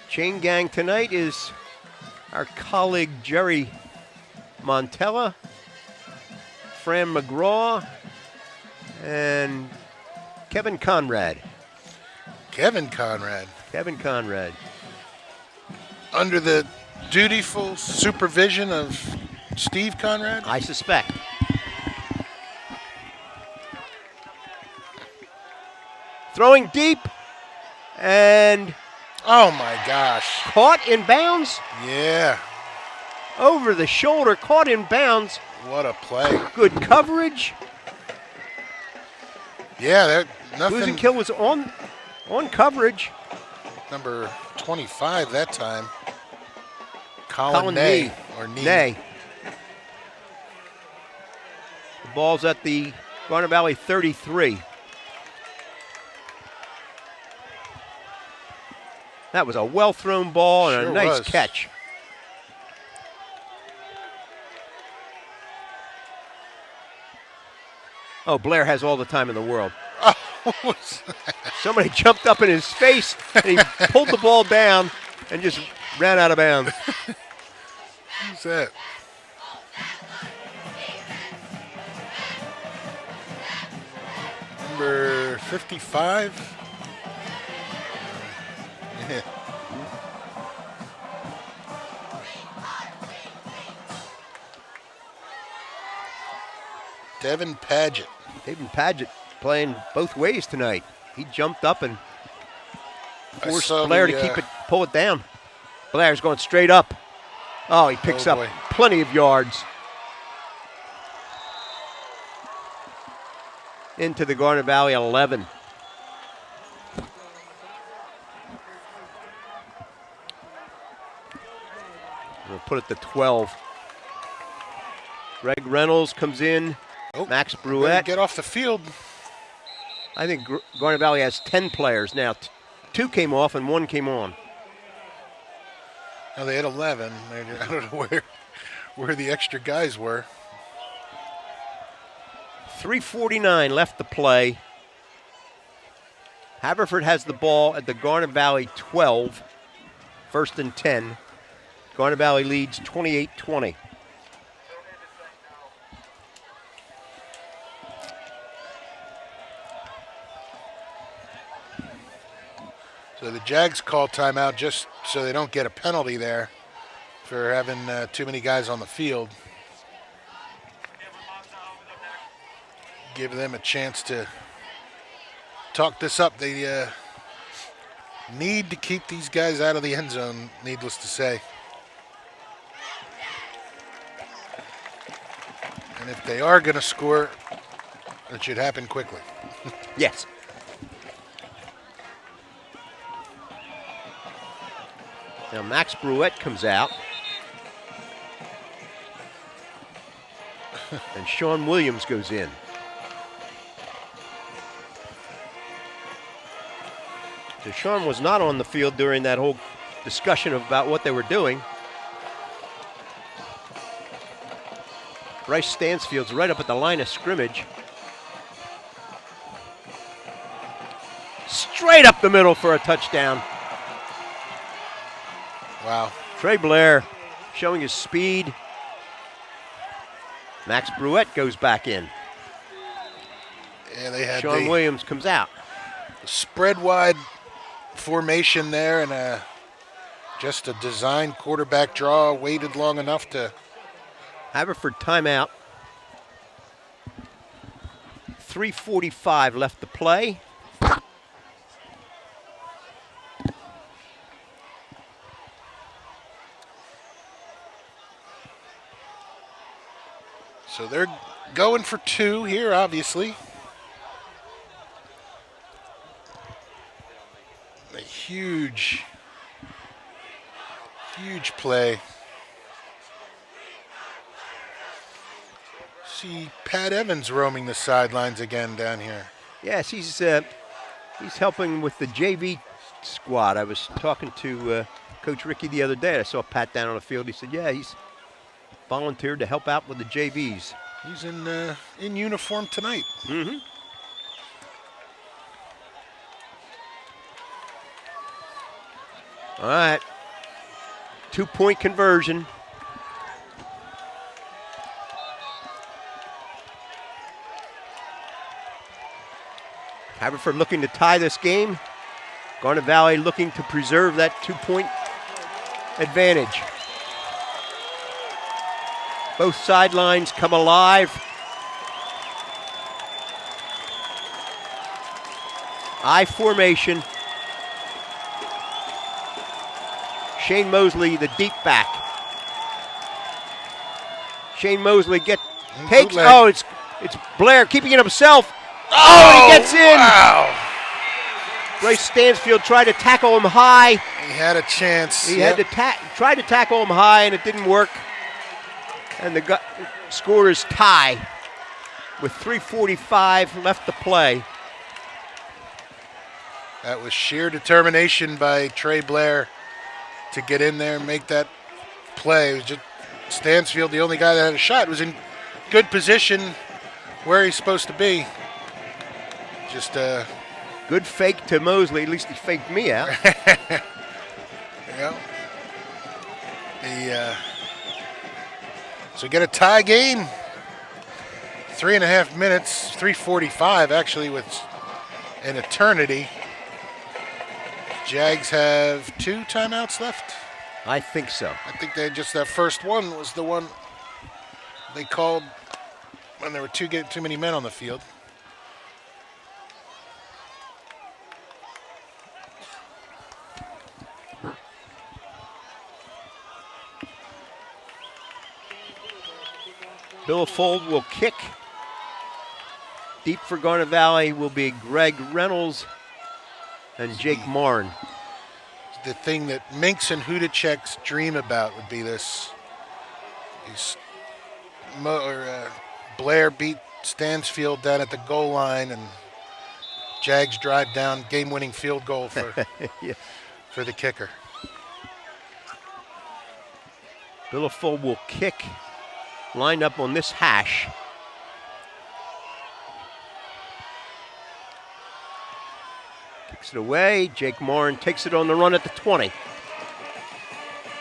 Chain gang tonight is our colleague Jerry Montella, Fran McGraw, and Kevin Conrad. Kevin Conrad. Kevin Conrad. Under the dutiful supervision of Steve Conrad. I suspect. Throwing deep and Oh my gosh. caught in bounds. Yeah. Over the shoulder, caught in bounds. What a play. Good coverage. Yeah, that Losing nothing. kill was on coverage. Number 25 that time. Colin Colin Nay. Nee. Or Nee. Nay. The ball's at the Garnet Valley 33. That was a well-thrown ball and Sure a nice was. catch. Oh, Blair has all the time in the world. Somebody jumped up in his face and he pulled the ball down and just ran out of bounds. Who's that? Number 55. Yeah. Devin Paget. David Paget playing both ways tonight. He jumped up and I forced saw Blair the, to pull it down. Blair's going straight up. Oh, he picks Oh, up boy. plenty of yards. Into the Garnet Valley 11. We'll put it to 12. Greg Reynolds comes in. Oh, Max better Bruette. get off the field. I think Garnet Valley has 10 players now. 2 came off and 1 came on. No, they had 11. I don't know where the extra guys were. 3:49 left to play. Haverford has the ball at the Garnet Valley 12. First and 10. Garnet Valley leads 28-20. So the Jags call timeout just so they don't get a penalty there for having too many guys on the field. Give them a chance to talk this up. They need to keep these guys out of the end zone, needless to say. And if they are going to score, it should happen quickly. Yes. Now Max Bruette comes out. And Sean Williams goes in. So Sean was not on the field during that whole discussion about what they were doing. Bryce Stansfield's right up at the line of scrimmage. Straight up the middle for a touchdown. Wow. Trey Blair showing his speed. Max Bruette goes back in. Yeah, they had Sean Williams comes out. spread wide formation there, and just a design quarterback draw, waited long enough to. Haverford timeout. 3:45 left to play. So they're going for two here, obviously. A huge play. See Pat Evans roaming the sidelines again down here. Yes, he's helping with the JV squad. I was talking to Coach Ricky the other day. I saw Pat down on the field. He said, yeah, he's volunteered to help out with the JVs. He's in uniform tonight. Mm-hmm. All right. 2-point conversion. Haverford looking to tie this game. Garnet Valley looking to preserve that 2-point advantage. Both sidelines come alive. I formation. Shane Mosley, the deep back. Shane Mosley takes. Bootleg. Oh, it's Blair keeping it himself. Oh, he gets in. Wow. Bryce Stansfield tried to tackle him high. He had a chance. He had to try to tackle him high, and it didn't work. And the score is tie with 3:45 left to play. That was sheer determination by Trey Blair to get in there and make that play. It was just Stansfield, the only guy that had a shot, was in good position where he's supposed to be. Just Good fake to Mosley. At least he faked me out. yeah. So get a tie game. 3.5 minutes, 3:45 actually, with an eternity. Jags have 2 timeouts left. I think so. I think that first one was the one they called when there were too many men on the field. Bill Fold will kick. Deep for Garnet Valley will be Greg Reynolds and Jake Marn. The thing that Minks and Hudacek's dream about would be this. Blair beat Stansfield down at the goal line, and Jags drive down game-winning field goal for Yeah. for the kicker. Bill Fold will kick. Lined up on this hash. Kicks it away. Jake Morin takes it on the run at the 20.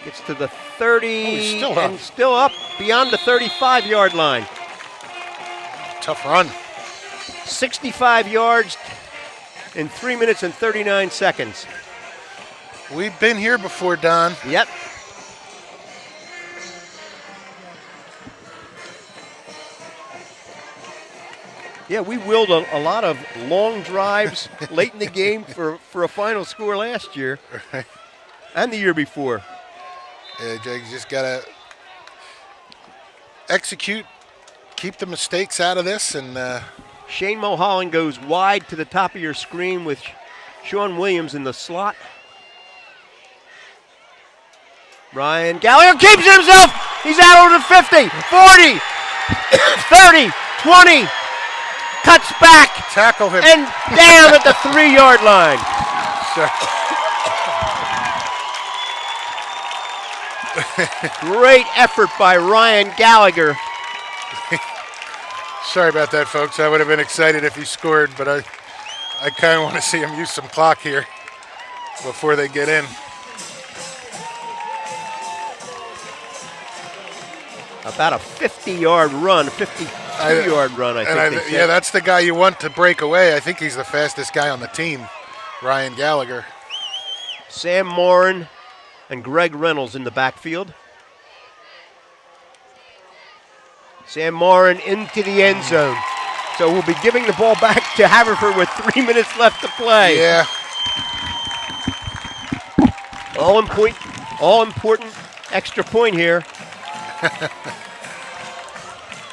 Gets to the 30 he's still up. and still up beyond the 35-yard line. Tough run. 65 yards in 3 minutes and 39 seconds. We've been here before, Don. Yep. Yeah, we willed a lot of long drives late in the game for a final score last year and the year before. Yeah, Jags just got to execute, keep the mistakes out of this, and Shane Mulholland goes wide to the top of your screen with Sean Williams in the slot. Ryan Gallagher keeps it himself. He's out over the 50, 40, 30, 20. Cuts back. tackle him. And down at the 3-yard line. Great effort by Ryan Gallagher. Sorry about that, folks. I would have been excited if he scored, but I kind of want to see him use some clock here before they get in. About a 50-yard run, 52-yard run, I think they said. Yeah, that's the guy you want to break away. I think he's the fastest guy on the team, Ryan Gallagher. Sam Morin and Greg Reynolds in the backfield. Sam Morin into the end zone. So we'll be giving the ball back to Haverford with 3 minutes left to play. Yeah. All important extra point here.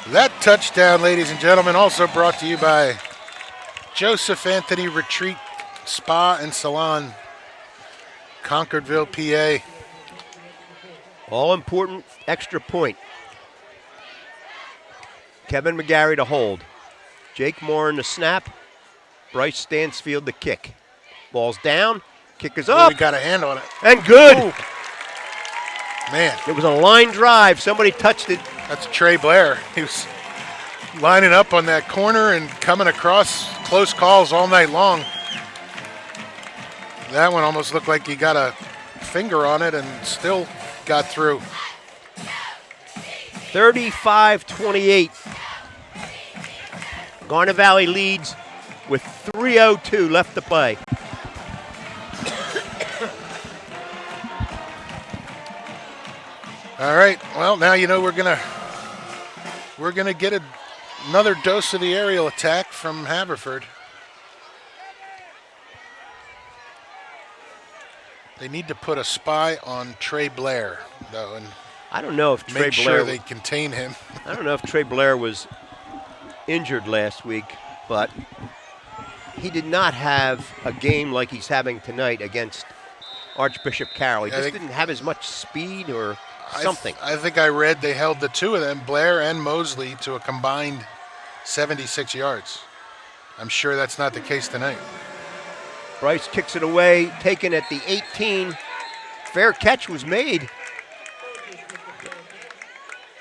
That touchdown, ladies and gentlemen, also brought to you by Joseph Anthony Retreat Spa and Salon, Concordville, PA. All important extra point. Kevin McGarry to hold. Jake Morin to snap. Bryce Stansfield to kick. Ball's down. Kick is up. We got a hand on it. And good. Ooh. Man. It was a line drive. Somebody touched it. That's Trey Blair. He was lining up on that corner and coming across close calls all night long. That one almost looked like he got a finger on it and still got through. 35-28. Garnet Valley leads with 3:02 left to play. All right. Well, now you know we're gonna get another dose of the aerial attack from Haverford. They need to put a spy on Trey Blair, though, and I don't know if Trey make Blair. sure they contain him. I don't know if Trey Blair was injured last week, but he did not have a game like he's having tonight against Archbishop Carroll. He just didn't have as much speed or something. I think I read they held the two of them, Blair and Mosley, to a combined 76 yards. I'm sure that's not the case tonight. Bryce kicks it away, taken at the 18. Fair catch was made.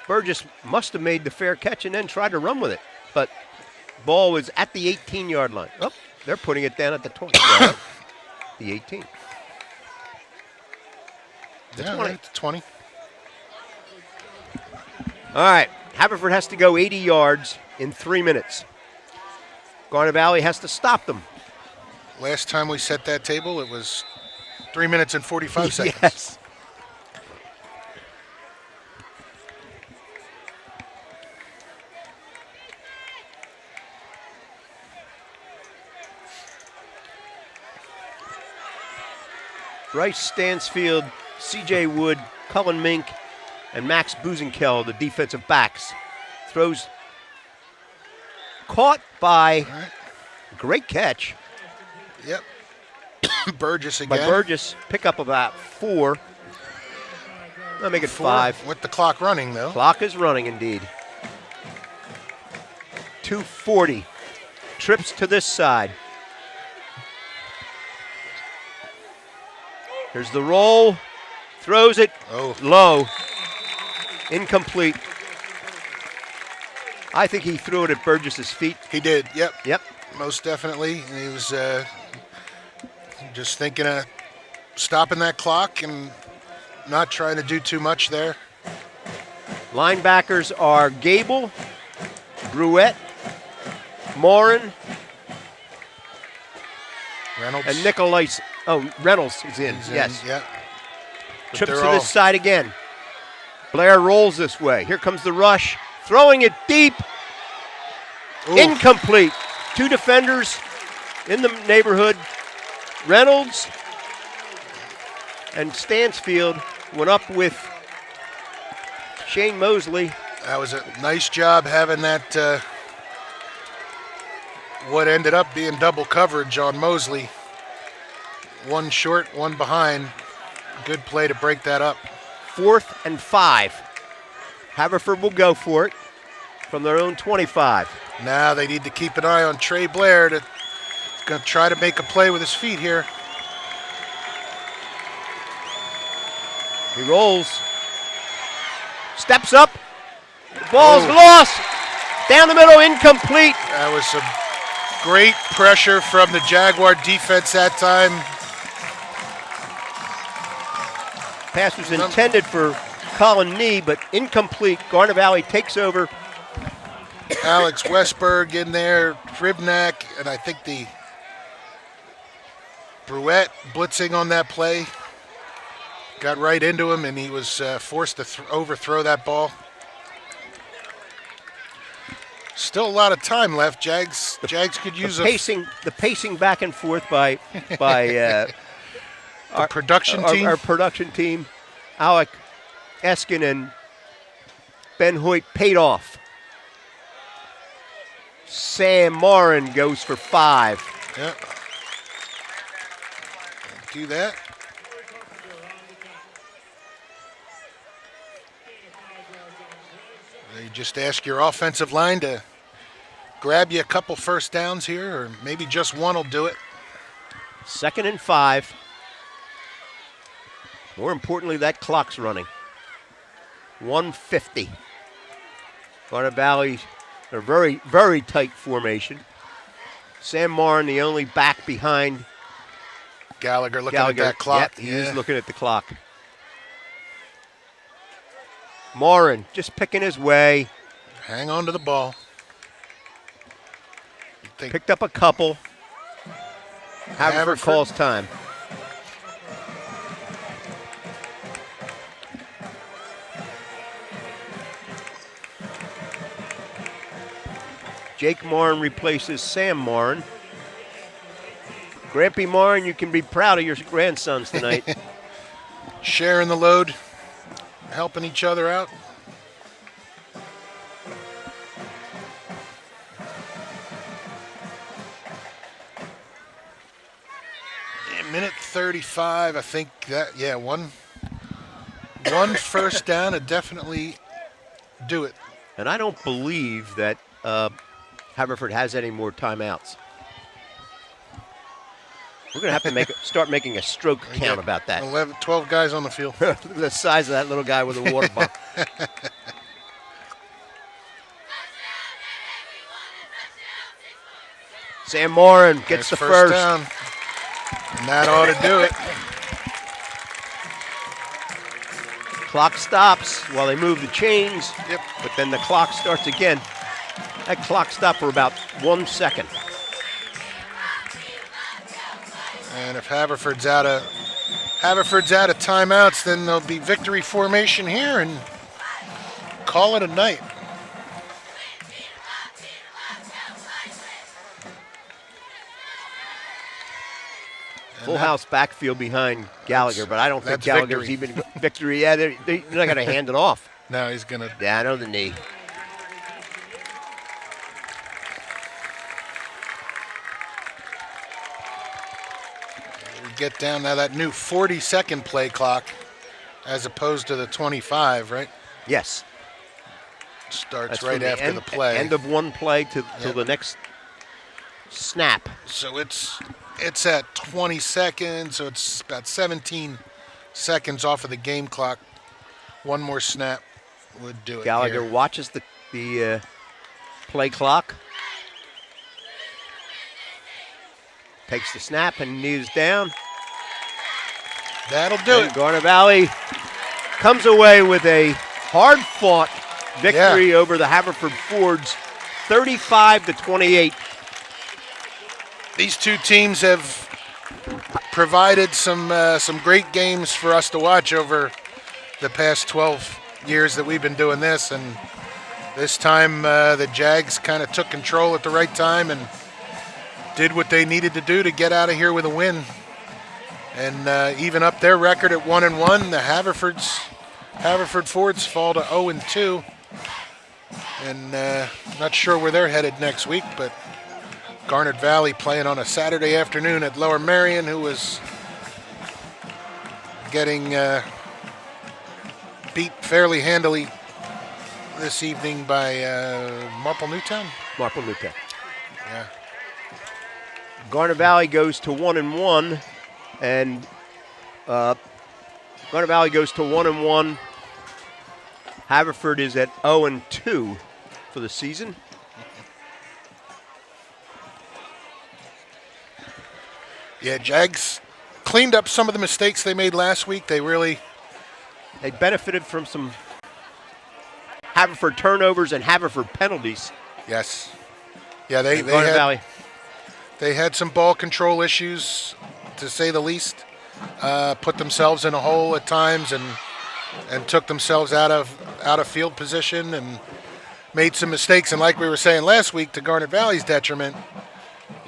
Burgess must have made the fair catch and then tried to run with it. But ball was at the 18-yard line. Oh, they're putting it down at the 20. The 18. The 20. Right, 20. All right, Haverford has to go 80 yards in 3 minutes. Garnet Valley has to stop them. Last time we set that table, it was 3 minutes and 45 seconds. Yes. Bryce Stansfield, C.J. Wood, Cullen Mink, and Max Buzenkel, the defensive backs. Throws caught by, great catch. Yep. Burgess again. By Burgess, pick up about 4. I'll make it 5. With the clock running, though. Clock is running, indeed. 2:40. Trips to this side. Here's the roll. Throws it low. Incomplete. I think he threw it at Burgess's feet. He did, yep. Yep. Most definitely. He was just thinking of stopping that clock and not trying to do too much there. Linebackers are Gable, Bruette, Morin, Reynolds. and Nicolais. Oh, Reynolds is in. Yes. Yeah. But Trips to they're this side again. Blair rolls this way. Here comes the rush. Throwing it deep. Ooh. Incomplete. 2 defenders in the neighborhood. Reynolds and Stansfield went up with Shane Mosley. That was a nice job having that, what ended up being double coverage on Mosley. One short, one behind. Good play to break that up. 4th and 5. Haverford will go for it from their own 25. Now they need to keep an eye on Trey Blair. He's going to try to make a play with his feet here. He rolls. Steps up. The ball's lost. Down the middle, incomplete. That was some great pressure from the Jaguar defense that time. Pass was intended for Colin Nee, but incomplete. Garnet Valley takes over. Alex Westberg in there, Tribnack, and I think the Bruette blitzing on that play. Got right into him, and he was forced to overthrow that ball. Still a lot of time left. Jags could use the pacing back and forth by our production team. Our production team, Alec Eskin and Ben Hoyt paid off. Sam Morin goes for 5. Yep. Do that. You just ask your offensive line to grab you a couple first downs here, or maybe just one will do it. 2nd and 5. More importantly, that clock's running. 1:50. Garnet Valley, a very, very tight formation. Sam Morin, the only back behind. Gallagher looking at that clock. Yep, he is looking at the clock. Morin just picking his way. Hang on to the ball. Picked up a couple. Haverford calls time. Jake Morin replaces Sam Morin. Grampy Morin, you can be proud of your grandsons tonight. Sharing the load, helping each other out. Minute 35, I think that, yeah, one first down would definitely do it. And I don't believe that Haverford has any more timeouts. We're going to have to start making a stroke count about that. 12 guys on the field. The size of that little guy with a water bottle. Sam Morin gets the first down. And that ought to do it. Clock stops while they move the chains. Yep. But then the clock starts again. That clock stopped for about 1 second. And if Haverford's out of timeouts, then there'll be victory formation here and call it a night. Full house backfield behind Gallagher, but I don't think Gallagher's even victory yet. They're not going to hand it off. No, he's going to. Down on the knee. We get down now that new 40-second play clock as opposed to the 25, right? Yes. Starts right after the play. End of one play till the next snap. So it's at 20 seconds, so it's about 17 seconds off of the game clock. One more snap would do it. Gallagher here. watches the play clock. Takes the snap and knees down. That'll do it. Garnet Valley comes away with a hard-fought victory over the Haverford Fords, 35-28. These two teams have provided some great games for us to watch over the past 12 years that we've been doing this, and this time the Jags kind of took control at the right time and did what they needed to do to get out of here with a win, and even up their record at 1-1. The Haverford Fords fall to 0-2, and not sure where they're headed next week, but Garnet Valley playing on a Saturday afternoon at Lower Merion, who was getting beat fairly handily this evening by Marple Newtown. Marple Newtown. Yeah. Garnet Valley goes to 1-1, and Garnet Valley goes to 1-1. Haverford is at 0-2 for the season. Yeah, Jags cleaned up some of the mistakes they made last week. They benefited from some Haverford turnovers and Haverford penalties. Yes. Yeah, they Garnet Valley. They had some ball control issues, to say the least. Put themselves in a hole at times and took themselves out of field position and made some mistakes. And like we were saying last week, to Garnet Valley's detriment,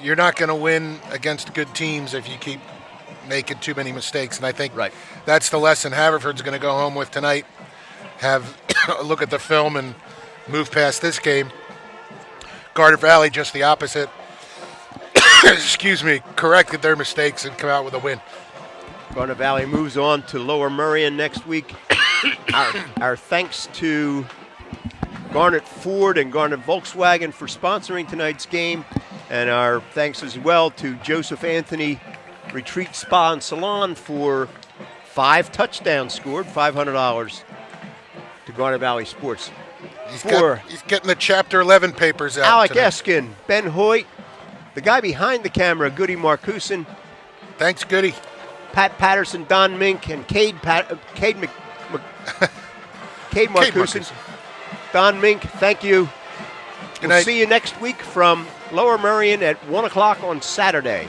you're not going to win against good teams if you keep making too many mistakes. And I think that's the lesson Haverford's going to go home with tonight. Have a look at the film and move past this game. Garnet Valley, just the opposite. Excuse me, corrected their mistakes and come out with a win. Garnet Valley moves on to Lower Merion next week. Our thanks to Garnet Ford and Garnet Volkswagen for sponsoring tonight's game. And our thanks as well to Joseph Anthony Retreat Spa and Salon for 5 touchdowns scored, $500 to Garnet Valley Sports. He's getting the Chapter 11 papers out. Alec today. Eskin, Ben Hoyt, the guy behind the camera, Goody Marcuson. Thanks, Goody. Pat Patterson, Don Mink, and Cade Marcuson. Don Mink, thank you. Good We'll night. see you next week from Lower Merion at 1 o'clock on Saturday.